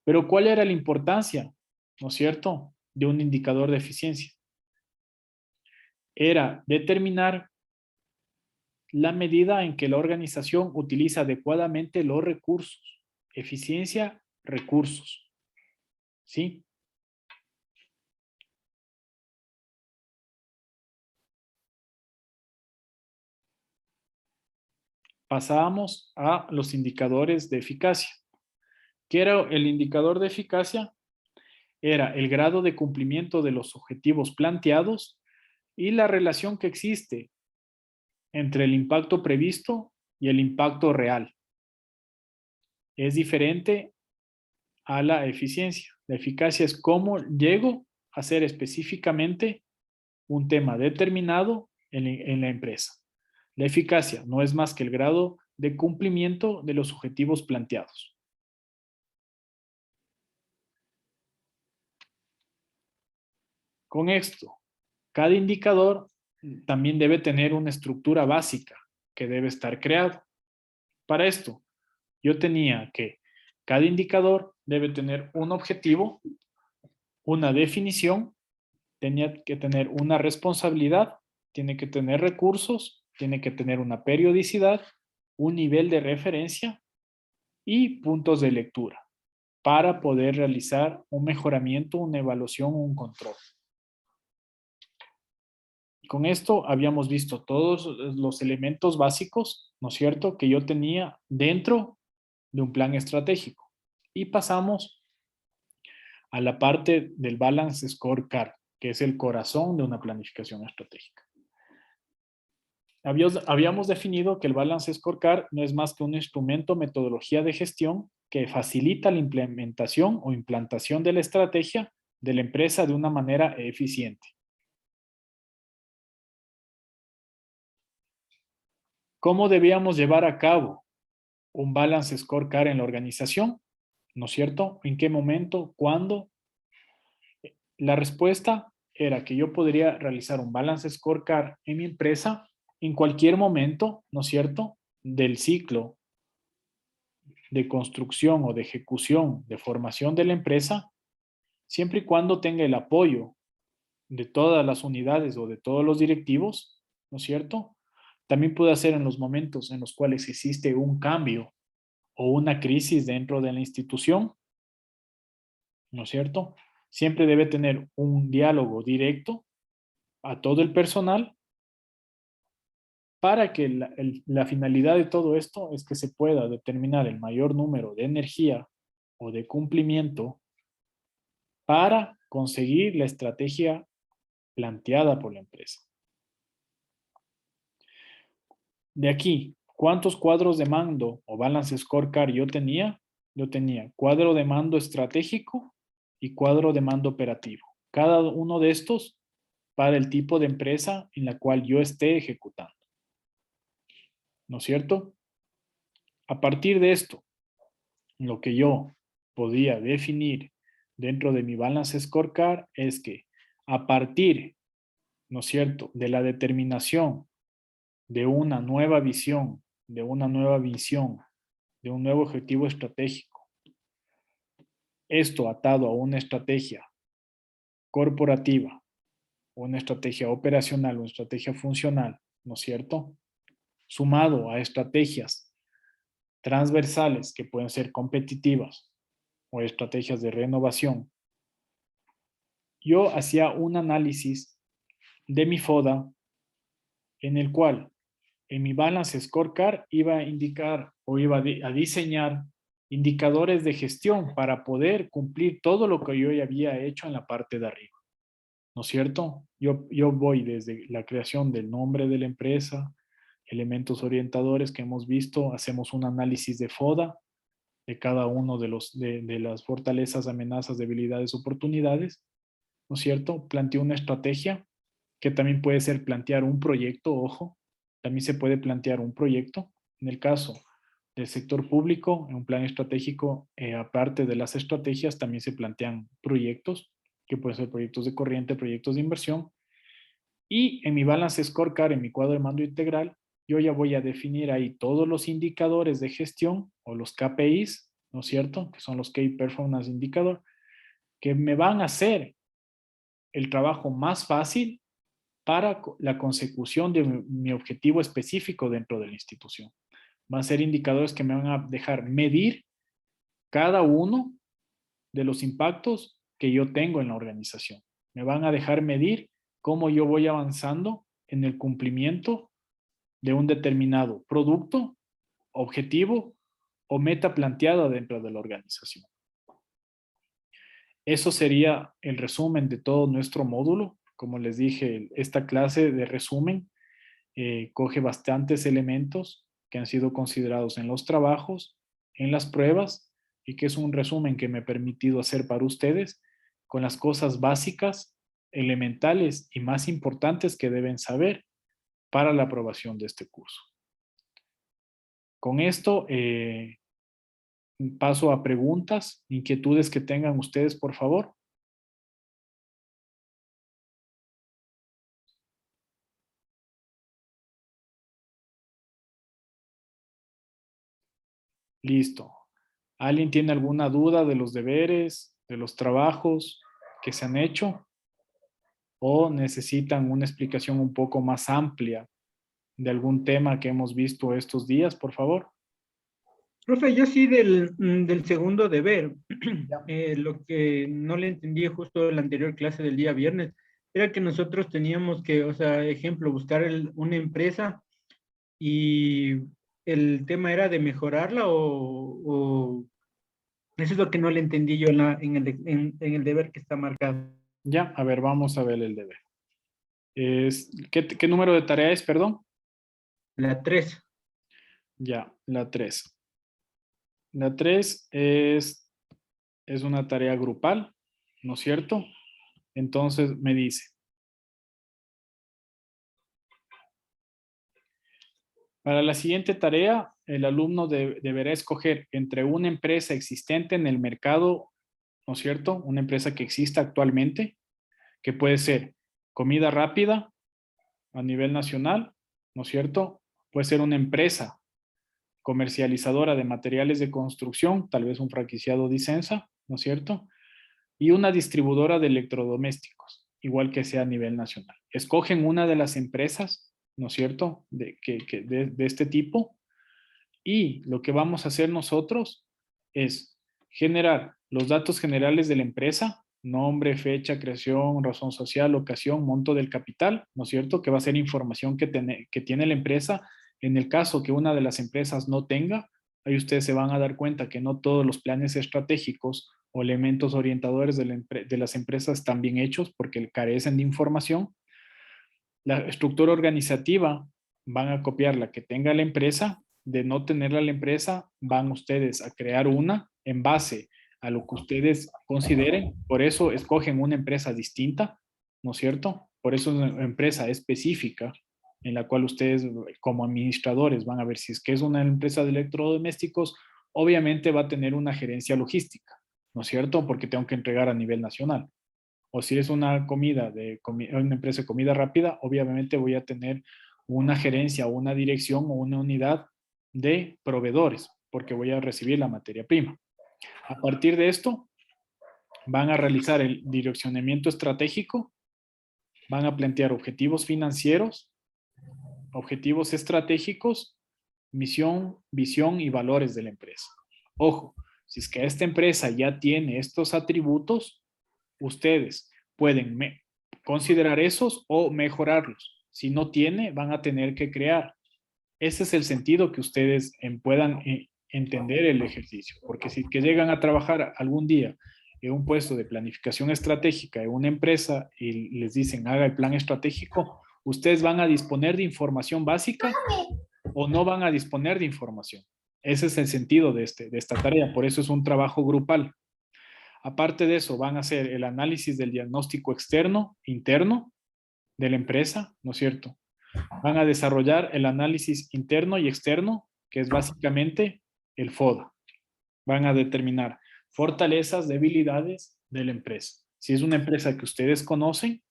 [SPEAKER 1] Pero ¿cuál era la importancia, no es cierto, de un indicador de eficiencia? Era determinar la medida en que la organización utiliza adecuadamente los recursos. Eficiencia, recursos. ¿Sí? Pasábamos a los indicadores de eficacia. ¿Qué era el indicador de eficacia? Era el grado de cumplimiento de los objetivos planteados y la relación que existe entre el impacto previsto y el impacto real. Es diferente a la eficiencia. La eficacia es cómo llego a hacer específicamente un tema determinado en la empresa. La eficacia no es más que el grado de cumplimiento de los objetivos planteados. Con esto, cada indicador también debe tener una estructura básica que debe estar creada. Para esto, yo tenía que cada indicador debe tener un objetivo, una definición, tenía que tener una responsabilidad, tiene que tener recursos, tiene que tener una periodicidad un nivel de referencia y puntos de lectura para poder realizar un mejoramiento, una evaluación o un control. Con esto habíamos visto todos los elementos básicos, ¿no es cierto?, que yo tenía dentro de un plan estratégico. Y pasamos a la parte del Balance Scorecard, que es el corazón de una planificación estratégica. Habíamos definido que el Balance Scorecard no es más que un instrumento metodología de gestión que facilita la implementación o implantación de la estrategia de la empresa de una manera eficiente. ¿Cómo debíamos llevar a cabo un Balance Scorecard en la organización? ¿No es cierto? ¿En qué momento? ¿Cuándo? La respuesta era que yo podría realizar un Balance Scorecard en mi empresa en cualquier momento, ¿no es cierto?, del ciclo de construcción o de ejecución de formación de la empresa, siempre y cuando tenga el apoyo de todas las unidades o de todos los directivos, ¿no es cierto? También puede ser en los momentos en los cuales existe un cambio o una crisis dentro de la institución, ¿no es cierto? Siempre debe tener un diálogo directo a todo el personal para que la finalidad de todo esto es que se pueda determinar el mayor número de energía o de cumplimiento para conseguir la estrategia planteada por la empresa. De aquí, ¿cuántos cuadros de mando o balance scorecard yo tenía? Yo tenía cuadro de mando estratégico y cuadro de mando operativo. Cada uno de estos para el tipo de empresa en la cual yo esté ejecutando. ¿No es cierto? A partir de esto, lo que yo podía definir dentro de mi balance scorecard es que a partir, ¿no es cierto?, de la determinación de una nueva visión, de una nueva visión, de un nuevo objetivo estratégico, esto atado a una estrategia corporativa, una estrategia operacional, una estrategia funcional, ¿no es cierto?, sumado a estrategias transversales que pueden ser competitivas o estrategias de renovación, yo hacía un análisis de mi FODA en el cual en mi balance scorecard iba a indicar o iba a diseñar indicadores de gestión para poder cumplir todo lo que yo ya había hecho en la parte de arriba. ¿No es cierto? Yo voy desde la creación del nombre de la empresa, elementos orientadores que hemos visto, hacemos un análisis de FODA de cada uno de las fortalezas, amenazas, debilidades, oportunidades, ¿no es cierto? Planteo una estrategia que también puede ser plantear un proyecto, ojo, también se puede plantear un proyecto. En el caso del sector público, en un plan estratégico, aparte de las estrategias, también se plantean proyectos, que pueden ser proyectos de corriente, proyectos de inversión. Y en mi balance scorecard, en mi cuadro de mando integral, yo ya voy a definir ahí todos los indicadores de gestión o los KPIs, ¿no es cierto? Que son los Key Performance Indicator, que me van a hacer el trabajo más fácil para la consecución de mi objetivo específico dentro de la institución. Van a ser indicadores que me van a dejar medir cada uno de los impactos que yo tengo en la organización. Me van a dejar medir cómo yo voy avanzando en el cumplimiento de un determinado producto, objetivo o meta planteada dentro de la organización. Eso sería el resumen de todo nuestro módulo. Como les dije, esta clase de resumen coge bastantes elementos que han sido considerados en los trabajos, en las pruebas, y que es un resumen que me he permitido hacer para ustedes con las cosas básicas, elementales y más importantes que deben saber para la aprobación de este curso. Con esto paso a preguntas, inquietudes que tengan ustedes, por favor. Listo. ¿Alguien tiene alguna duda de los deberes, de los trabajos que se han hecho? ¿O necesitan una explicación un poco más amplia de algún tema que hemos visto estos días, por favor?
[SPEAKER 2] Profe, yo sí del segundo deber.
[SPEAKER 1] Ya.
[SPEAKER 2] Lo que no le entendí justo en la anterior clase del día viernes era que nosotros teníamos que, o sea, ejemplo, buscar una empresa y el tema era de mejorarla o eso es lo que no le entendí yo en el deber que está marcado.
[SPEAKER 1] Ya, a ver, vamos a ver el deber. ¿Qué número de tarea es, perdón?
[SPEAKER 2] La 3.
[SPEAKER 1] Ya, la 3. La 3 es una tarea grupal, ¿no es cierto? Entonces me dice, para la siguiente tarea, el alumno deberá escoger entre una empresa existente en el mercado, ¿no es cierto? Una empresa que exista actualmente, que puede ser comida rápida a nivel nacional, ¿no es cierto? Puede ser una empresa comercializadora de materiales de construcción, tal vez un franquiciado Disensa, ¿no es cierto? Y una distribuidora de electrodomésticos, igual que sea a nivel nacional. Escogen una de las empresas, ¿no es cierto?, de este tipo, y lo que vamos a hacer nosotros es generar los datos generales de la empresa, nombre, fecha, creación, razón social, locación, monto del capital, ¿no es cierto?, que va a ser información que tiene la empresa. En el caso que una de las empresas no tenga, ahí ustedes se van a dar cuenta que no todos los planes estratégicos o elementos orientadores de las empresas están bien hechos porque carecen de información. La estructura organizativa van a copiar la que tenga la empresa. De no tenerla la empresa, van ustedes a crear una en base a lo que ustedes consideren. Por eso escogen una empresa distinta, ¿no es cierto? Por eso es una empresa específica en la cual ustedes como administradores van a ver si es que es una empresa de electrodomésticos, obviamente va a tener una gerencia logística, ¿no es cierto? Porque tengo que entregar a nivel nacional. O si es una una empresa de comida rápida, obviamente voy a tener una gerencia o una dirección o una unidad de proveedores, porque voy a recibir la materia prima. A partir de esto, van a realizar el direccionamiento estratégico, van a plantear objetivos financieros, objetivos estratégicos, misión, visión y valores de la empresa. Ojo, si es que esta empresa ya tiene estos atributos, ustedes pueden considerar esos o mejorarlos. Si no tiene, van a tener que crear. Ese es el sentido que ustedes puedan entender el ejercicio, porque si que llegan a trabajar algún día en un puesto de planificación estratégica en una empresa y les dicen haga el plan estratégico, ustedes van a disponer de información básica o no van a disponer de información. Ese es el sentido de esta tarea, por eso es un trabajo grupal. Aparte de eso, van a hacer el análisis del diagnóstico externo, interno de la empresa, ¿no es cierto? Van a desarrollar el análisis interno y externo, que es básicamente el FODA. Van a determinar fortalezas, debilidades de la empresa. Si es una empresa que ustedes conocen,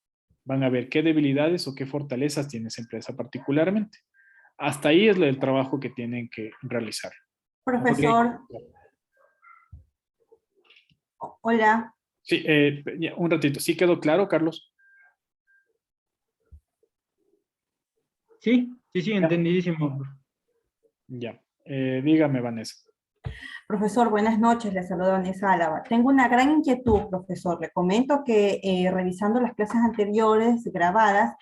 [SPEAKER 1] van a ver qué debilidades o qué fortalezas tiene esa empresa particularmente. Hasta ahí es el trabajo que tienen que realizar.
[SPEAKER 3] Profesor, hola.
[SPEAKER 1] Sí, un ratito. ¿Sí quedó claro, Carlos?
[SPEAKER 2] Sí, sí, sí,
[SPEAKER 1] Ya.
[SPEAKER 2] entendidísimo.
[SPEAKER 1] Ya. Dígame, Vanessa.
[SPEAKER 3] Profesor, buenas noches, le saludo Vanessa Álava. Tengo una gran inquietud, profesor. Le comento que revisando las clases anteriores grabadas,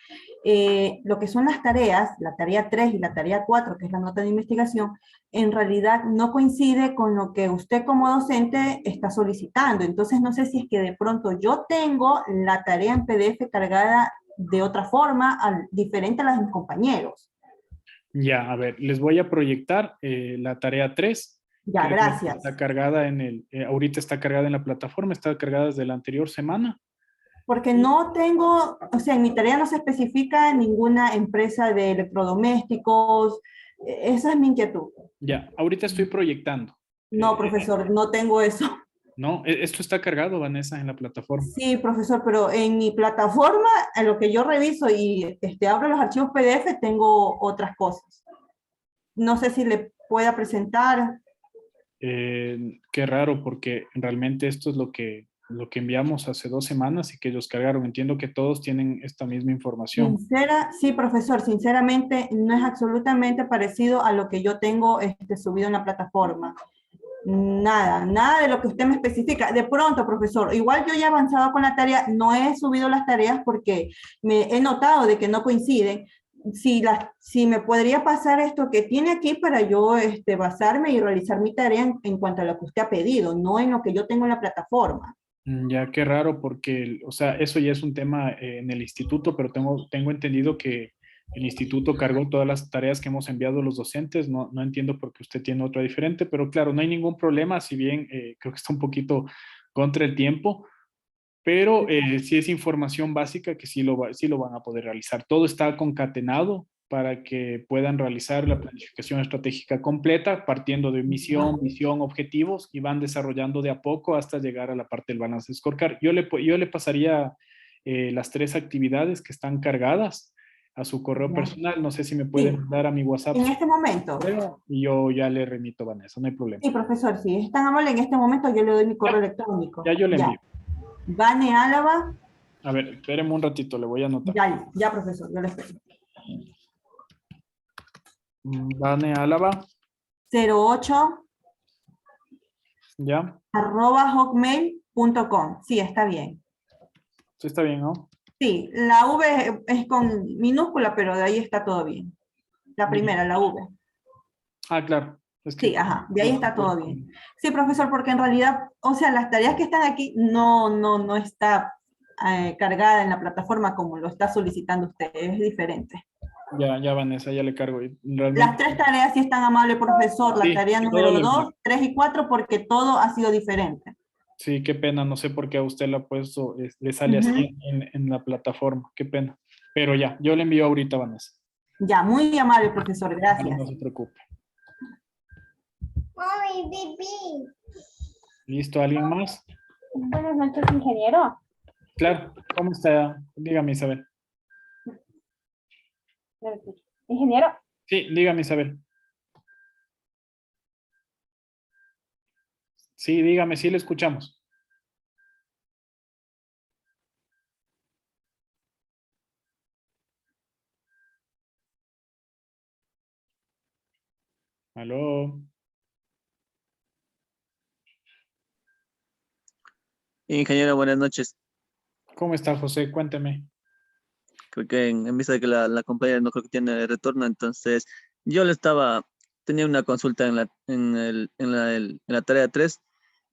[SPEAKER 3] lo que son las tareas, la tarea 3 y la tarea 4, que es la nota de investigación, en realidad no coincide con lo que usted como docente está solicitando. Entonces, no sé si es que de pronto yo tengo la tarea en PDF cargada de otra forma, diferente a las de mis compañeros.
[SPEAKER 1] Ya, a ver, les voy a proyectar la tarea 3,
[SPEAKER 3] Ya,
[SPEAKER 1] que es la que
[SPEAKER 3] gracias.
[SPEAKER 1] está cargada ahorita está cargada en la plataforma, está cargada desde la anterior semana.
[SPEAKER 3] Porque no tengo, o sea, en mi tarea no se especifica ninguna empresa de electrodomésticos. Esa es mi inquietud.
[SPEAKER 1] Ya, ahorita estoy proyectando.
[SPEAKER 3] No, profesor, no tengo eso.
[SPEAKER 1] No, esto está cargado, Vanessa, en la plataforma.
[SPEAKER 3] Sí, profesor, pero en mi plataforma, en lo que yo reviso y abro los archivos PDF, tengo otras cosas. No sé si le pueda presentar.
[SPEAKER 1] Qué raro, porque realmente esto es lo que lo que enviamos hace 2 semanas y que ellos cargaron. Entiendo que todos tienen esta misma información.
[SPEAKER 3] Sí, profesor, sinceramente no es absolutamente parecido a lo que yo tengo subido en la plataforma. Nada, nada de lo que usted me especifica. De pronto, profesor, igual yo ya he avanzado con la tarea, no he subido las tareas porque me he notado de que no coinciden. Si me podría pasar esto que tiene aquí para yo basarme y realizar mi tarea en cuanto a lo que usted ha pedido, no en lo que yo tengo en la plataforma.
[SPEAKER 1] Ya, qué raro, porque, o sea, eso ya es un tema en el instituto, pero tengo entendido que el instituto cargó todas las tareas que hemos enviado los docentes. No entiendo por qué usted tiene otra diferente, pero claro, no hay ningún problema, si bien creo que está un poquito contra el tiempo, pero sí es información básica que sí lo van a poder realizar. Todo está concatenado para que puedan realizar la planificación estratégica completa, partiendo de misión, visión, objetivos, y van desarrollando de a poco hasta llegar a la parte del balance scorecard. Yo le pasaría las 3 actividades que están cargadas a su correo personal. No sé si me pueden
[SPEAKER 3] Sí,
[SPEAKER 1] mandar a mi WhatsApp
[SPEAKER 3] en este momento.
[SPEAKER 1] y yo ya le remito a Vanessa, no hay problema.
[SPEAKER 3] Sí, profesor, si es tan amable, en este momento yo le doy mi correo
[SPEAKER 1] Ya,
[SPEAKER 3] electrónico.
[SPEAKER 1] ya yo le
[SPEAKER 3] Ya.
[SPEAKER 1] envío.
[SPEAKER 3] Vane Álava,
[SPEAKER 1] A ver, espéreme un ratito, le voy a anotar.
[SPEAKER 3] ya, profesor, yo le espero.
[SPEAKER 1] Vane Álava,
[SPEAKER 3] 08
[SPEAKER 1] ya.
[SPEAKER 3] @hotmail.com. Sí, está bien.
[SPEAKER 1] Sí, está bien, ¿no?
[SPEAKER 3] Sí, la V es con minúscula, pero de ahí está todo bien. La primera, la V.
[SPEAKER 1] Ah, claro. Es que
[SPEAKER 3] Sí, ajá, de ahí está todo bien. Sí, profesor, porque en realidad, o sea, las tareas que están aquí no está cargada en la plataforma como lo está solicitando usted, es diferente.
[SPEAKER 1] ya Vanessa, ya le cargo. Y
[SPEAKER 3] Las
[SPEAKER 1] realmente,
[SPEAKER 3] 3 tareas sí están amable, profesor, la
[SPEAKER 1] sí,
[SPEAKER 3] tarea
[SPEAKER 1] todo
[SPEAKER 3] número
[SPEAKER 1] lo envío.
[SPEAKER 3] 2, 3 y 4, porque todo ha sido diferente.
[SPEAKER 1] Sí, qué pena, no sé por qué a usted le ha puesto, le sale así
[SPEAKER 3] Ujú.
[SPEAKER 1] en la plataforma, qué pena. Pero ya, yo le envío ahorita, Vanessa.
[SPEAKER 3] Ya, muy amable, profesor,
[SPEAKER 1] No
[SPEAKER 3] gracias.
[SPEAKER 1] se preocupe.
[SPEAKER 4] Mami, pipí.
[SPEAKER 1] ¿Listo? ¿Alguien más?
[SPEAKER 4] Buenas noches, ingeniero.
[SPEAKER 1] Claro, ¿cómo está? Dígame, Isabel.
[SPEAKER 4] No lo escucho. Ingeniero,
[SPEAKER 1] Sí, dígame, Isabel. Sí, dígame, sí le escuchamos. Aló.
[SPEAKER 5] Ingeniero, buenas noches.
[SPEAKER 1] ¿Cómo está, José? Cuénteme.
[SPEAKER 5] Creo que en vista de que la compañera no creo que tiene retorno, entonces yo tenía una consulta en la tarea 3.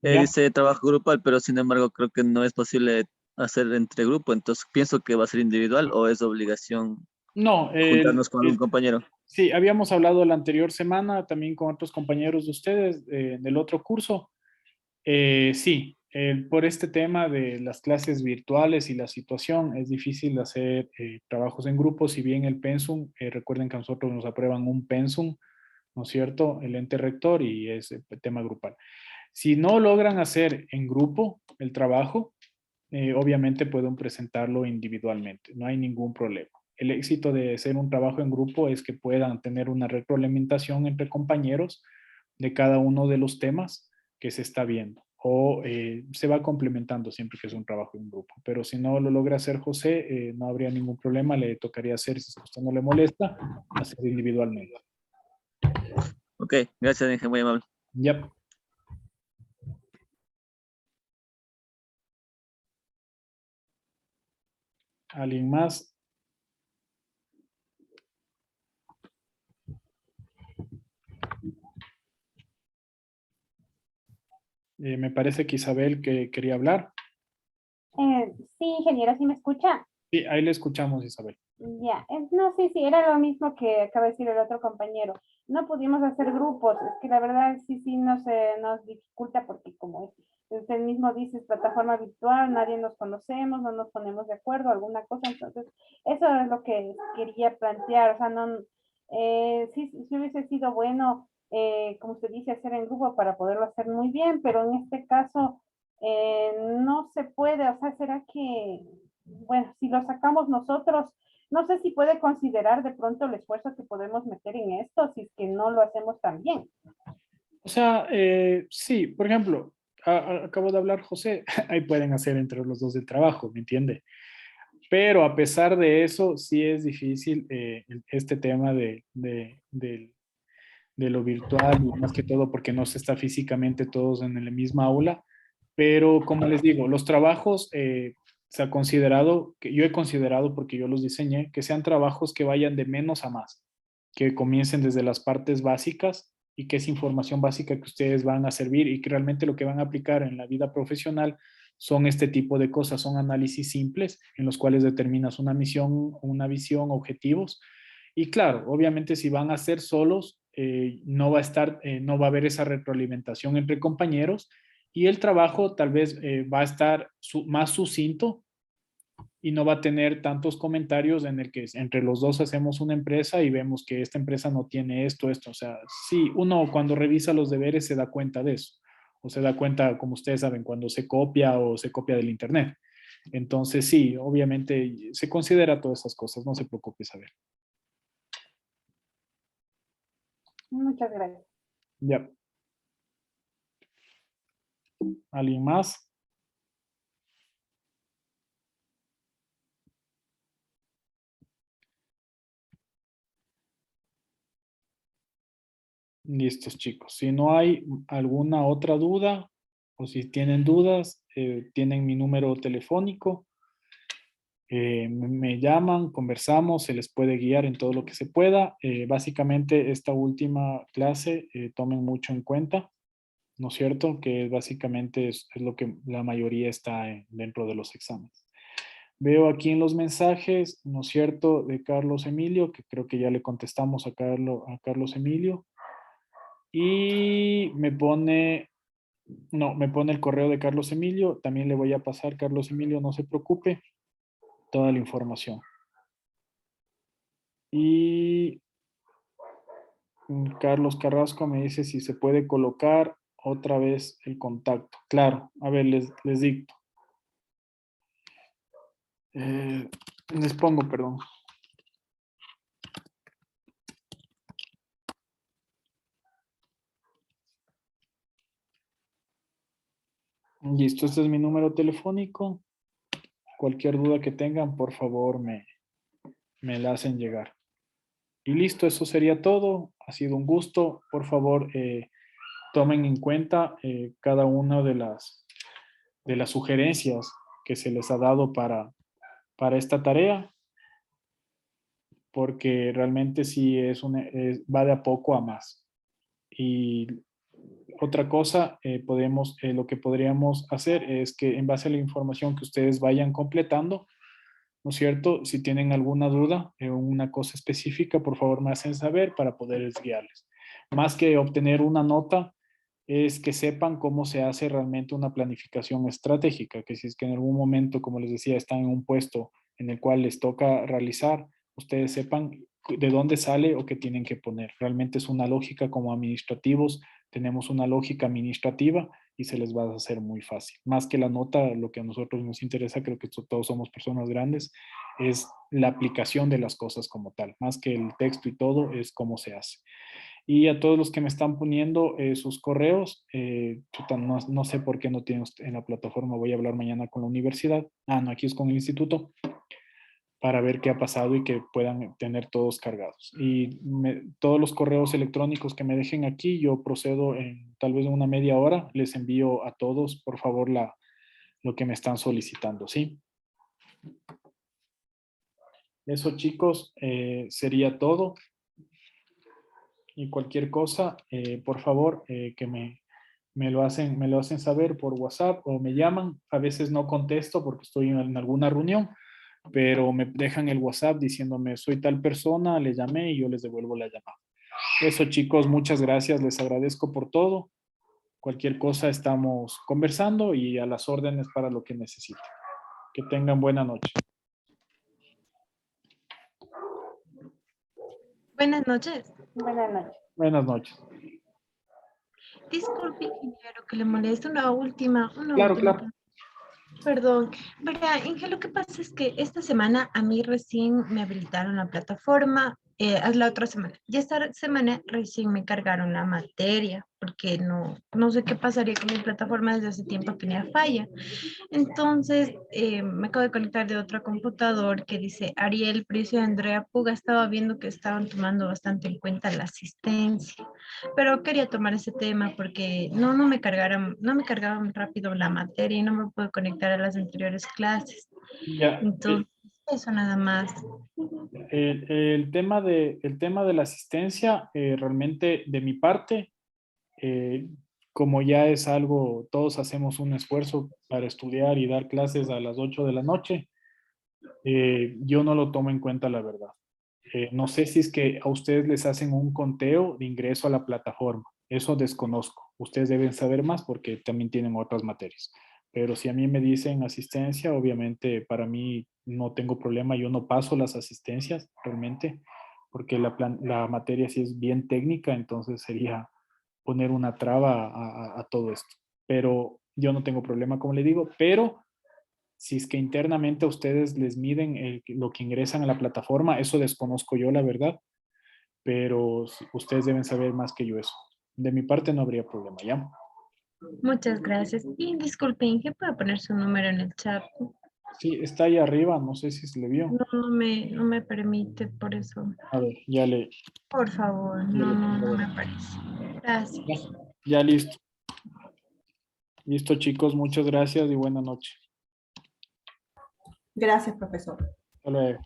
[SPEAKER 1] ¿Ya?
[SPEAKER 5] Dice trabajo grupal, pero sin embargo creo que no es posible hacer entre grupo, entonces pienso que va a ser individual o es obligación
[SPEAKER 1] No,
[SPEAKER 5] juntarnos con algún compañero.
[SPEAKER 1] sí, habíamos hablado la anterior semana también con otros compañeros de ustedes del otro curso. Sí, por este tema de las clases virtuales y la situación, es difícil hacer trabajos en grupo, si bien el pensum, recuerden que a nosotros nos aprueban un pensum, ¿no es cierto? El ente rector y es tema grupal. Si no logran hacer en grupo el trabajo, obviamente pueden presentarlo individualmente, no hay ningún problema. El éxito de hacer un trabajo en grupo es que puedan tener una retroalimentación entre compañeros de cada uno de los temas que se está viendo o se va complementando siempre que es un trabajo en grupo. Pero si no lo logra hacer José, no habría ningún problema, le tocaría hacer, si a usted no le molesta, hacer individualmente.
[SPEAKER 5] Ok, gracias, ingeniero, muy amable.
[SPEAKER 1] Ya. ¿Alguien más? Me parece que Isabel que quería hablar.
[SPEAKER 4] sí, ingeniero, ¿sí me escucha?
[SPEAKER 1] Sí, ahí le escuchamos, Isabel.
[SPEAKER 4] Ya, no, sí, sí, era lo mismo que acaba de decir el otro compañero. No pudimos hacer grupos, es que la verdad sí nos dificulta porque como usted mismo dice, es plataforma virtual, nadie nos conocemos, no nos ponemos de acuerdo, alguna cosa, entonces eso es lo que quería plantear, o sea, no, sí hubiese sido bueno, como usted dice, hacer en grupo para poderlo hacer muy bien, pero en este caso no se puede, o sea, ¿será que, bueno, si lo sacamos nosotros, no sé si puede considerar de pronto el esfuerzo que podemos meter en esto, si es que no lo hacemos tan bien?
[SPEAKER 1] O sea, sí, por ejemplo, acabo de hablar José, ahí pueden hacer entre los dos el trabajo, ¿me entiende? Pero a pesar de eso, sí es difícil este tema de lo virtual, y más que todo porque no se está físicamente todos en la misma aula. Pero como les digo, los trabajos se ha considerado, que yo he considerado porque yo los diseñé, que sean trabajos que vayan de menos a más, que comiencen desde las partes básicas y que es información básica que ustedes van a servir y que realmente lo que van a aplicar en la vida profesional son este tipo de cosas, son análisis simples en los cuales determinas una misión, una visión, objetivos. Y claro, obviamente si van a ser solos, no va a estar, no va a haber esa retroalimentación entre compañeros y el trabajo tal vez va a estar más sucinto y no va a tener tantos comentarios en el que entre los dos hacemos una empresa y vemos que esta empresa no tiene esto, esto. O sea, sí, uno cuando revisa los deberes se da cuenta de eso. O se da cuenta, como ustedes saben, cuando se copia o se copia del internet. Entonces, sí, obviamente se considera todas esas cosas, no se preocupe saber.
[SPEAKER 4] Muchas gracias.
[SPEAKER 1] Ya. ¿Alguien más? Listos, chicos. Si no hay alguna otra duda o si tienen dudas, tienen mi número telefónico. Me llaman, conversamos, se les puede guiar en todo lo que se pueda. Básicamente, esta última clase tomen mucho en cuenta, ¿no es cierto? Que básicamente es lo que la mayoría está dentro de los exámenes. Veo aquí en los mensajes, ¿no es cierto?, de Carlos Emilio, que creo que ya le contestamos a Carlos Emilio. Y me pone el correo de Carlos Emilio. También le voy a pasar, Carlos Emilio, no se preocupe, toda la información. Y Carlos Carrasco me dice si se puede colocar otra vez el contacto. Claro, a ver, les dicto. Les pongo, perdón. Listo, este es mi número telefónico. Cualquier duda que tengan, por favor, me la hacen llegar. Y listo, eso sería todo. Ha sido un gusto. Por favor, tomen en cuenta cada una de las sugerencias que se les ha dado para esta tarea, porque realmente sí va de a poco a más. Y otra cosa, lo que podríamos hacer es que en base a la información que ustedes vayan completando, ¿no es cierto? Si tienen alguna duda en una cosa específica, por favor me hacen saber para poder guiarles. Más que obtener una nota, es que sepan cómo se hace realmente una planificación estratégica, que si es que en algún momento, como les decía, están en un puesto en el cual les toca realizar, ustedes sepan de dónde sale o qué tienen que poner. Realmente es una lógica como administrativos, tenemos una lógica administrativa y se les va a hacer muy fácil. Más que la nota, lo que a nosotros nos interesa, creo que todos somos personas grandes, es la aplicación de las cosas como tal. Más que el texto y todo, es cómo se hace. Y a todos los que me están poniendo sus correos, no sé por qué no tienen en la plataforma, voy a hablar mañana con la universidad. No, aquí es con el instituto, para ver qué ha pasado y que puedan tener todos cargados. Y todos los correos electrónicos que me dejen aquí, yo procedo en tal vez una media hora, les envío a todos, por favor, lo que me están solicitando, ¿sí? Eso, chicos, sería todo. Y cualquier cosa, por favor, que me lo hacen saber por WhatsApp o me llaman. A veces no contesto porque estoy en alguna reunión, pero me dejan el WhatsApp diciéndome soy tal persona, le llamé y yo les devuelvo la llamada. Eso, chicos, muchas gracias, les agradezco por todo. Cualquier cosa estamos conversando y a las órdenes para lo que necesiten. Que tengan buena noche.
[SPEAKER 6] Buenas noches.
[SPEAKER 4] Buenas noches.
[SPEAKER 1] Buenas noches.
[SPEAKER 6] Disculpe, ingeniero, que le moleste una última.
[SPEAKER 1] Claro, claro.
[SPEAKER 6] Perdón. Verá, Inge, lo que pasa es que esta semana a mí recién me habilitaron la plataforma. la otra semana. Y esta semana recién me cargaron la materia, porque no sé qué pasaría con mi plataforma, desde hace tiempo tenía falla. Entonces, me acabo de conectar de otro computador que dice Ariel Pricio y Andrea Puga. Estaba viendo que estaban tomando bastante en cuenta la asistencia, pero quería tomar ese tema porque no me cargaban rápido la materia y no me puedo conectar a las anteriores clases.
[SPEAKER 1] Ya,
[SPEAKER 6] Entonces, eso nada más.
[SPEAKER 1] el tema de la asistencia, realmente de mi parte, como ya es algo, todos hacemos un esfuerzo para estudiar y dar clases a las 8 de la noche, yo no lo tomo en cuenta, la verdad. No sé si es que a ustedes les hacen un conteo de ingreso a la plataforma. Eso desconozco. Ustedes deben saber más porque también tienen otras materias. Pero si a mí me dicen asistencia, obviamente para mí no tengo problema. Yo no paso las asistencias realmente porque la materia sí es bien técnica, entonces sería poner una traba a todo esto. Pero yo no tengo problema, como le digo, pero si es que internamente a ustedes les miden lo que ingresan a la plataforma, eso desconozco yo, la verdad, pero ustedes deben saber más que yo eso. De mi parte no habría problema, ¿ya?
[SPEAKER 6] Muchas gracias. Y disculpen, ¿qué puedo poner su número en el chat?
[SPEAKER 1] Sí, está ahí arriba, no sé si se le vio.
[SPEAKER 6] No me permite, por eso.
[SPEAKER 1] A ver, ya le...
[SPEAKER 6] Por favor,
[SPEAKER 1] ya le
[SPEAKER 6] no
[SPEAKER 1] pongo
[SPEAKER 6] me
[SPEAKER 1] de-
[SPEAKER 6] aparece.
[SPEAKER 1] Ya,
[SPEAKER 6] Gracias.
[SPEAKER 1] ya listo. Listo, chicos, muchas gracias y buena noche.
[SPEAKER 3] Gracias, profesor.
[SPEAKER 1] Hasta luego.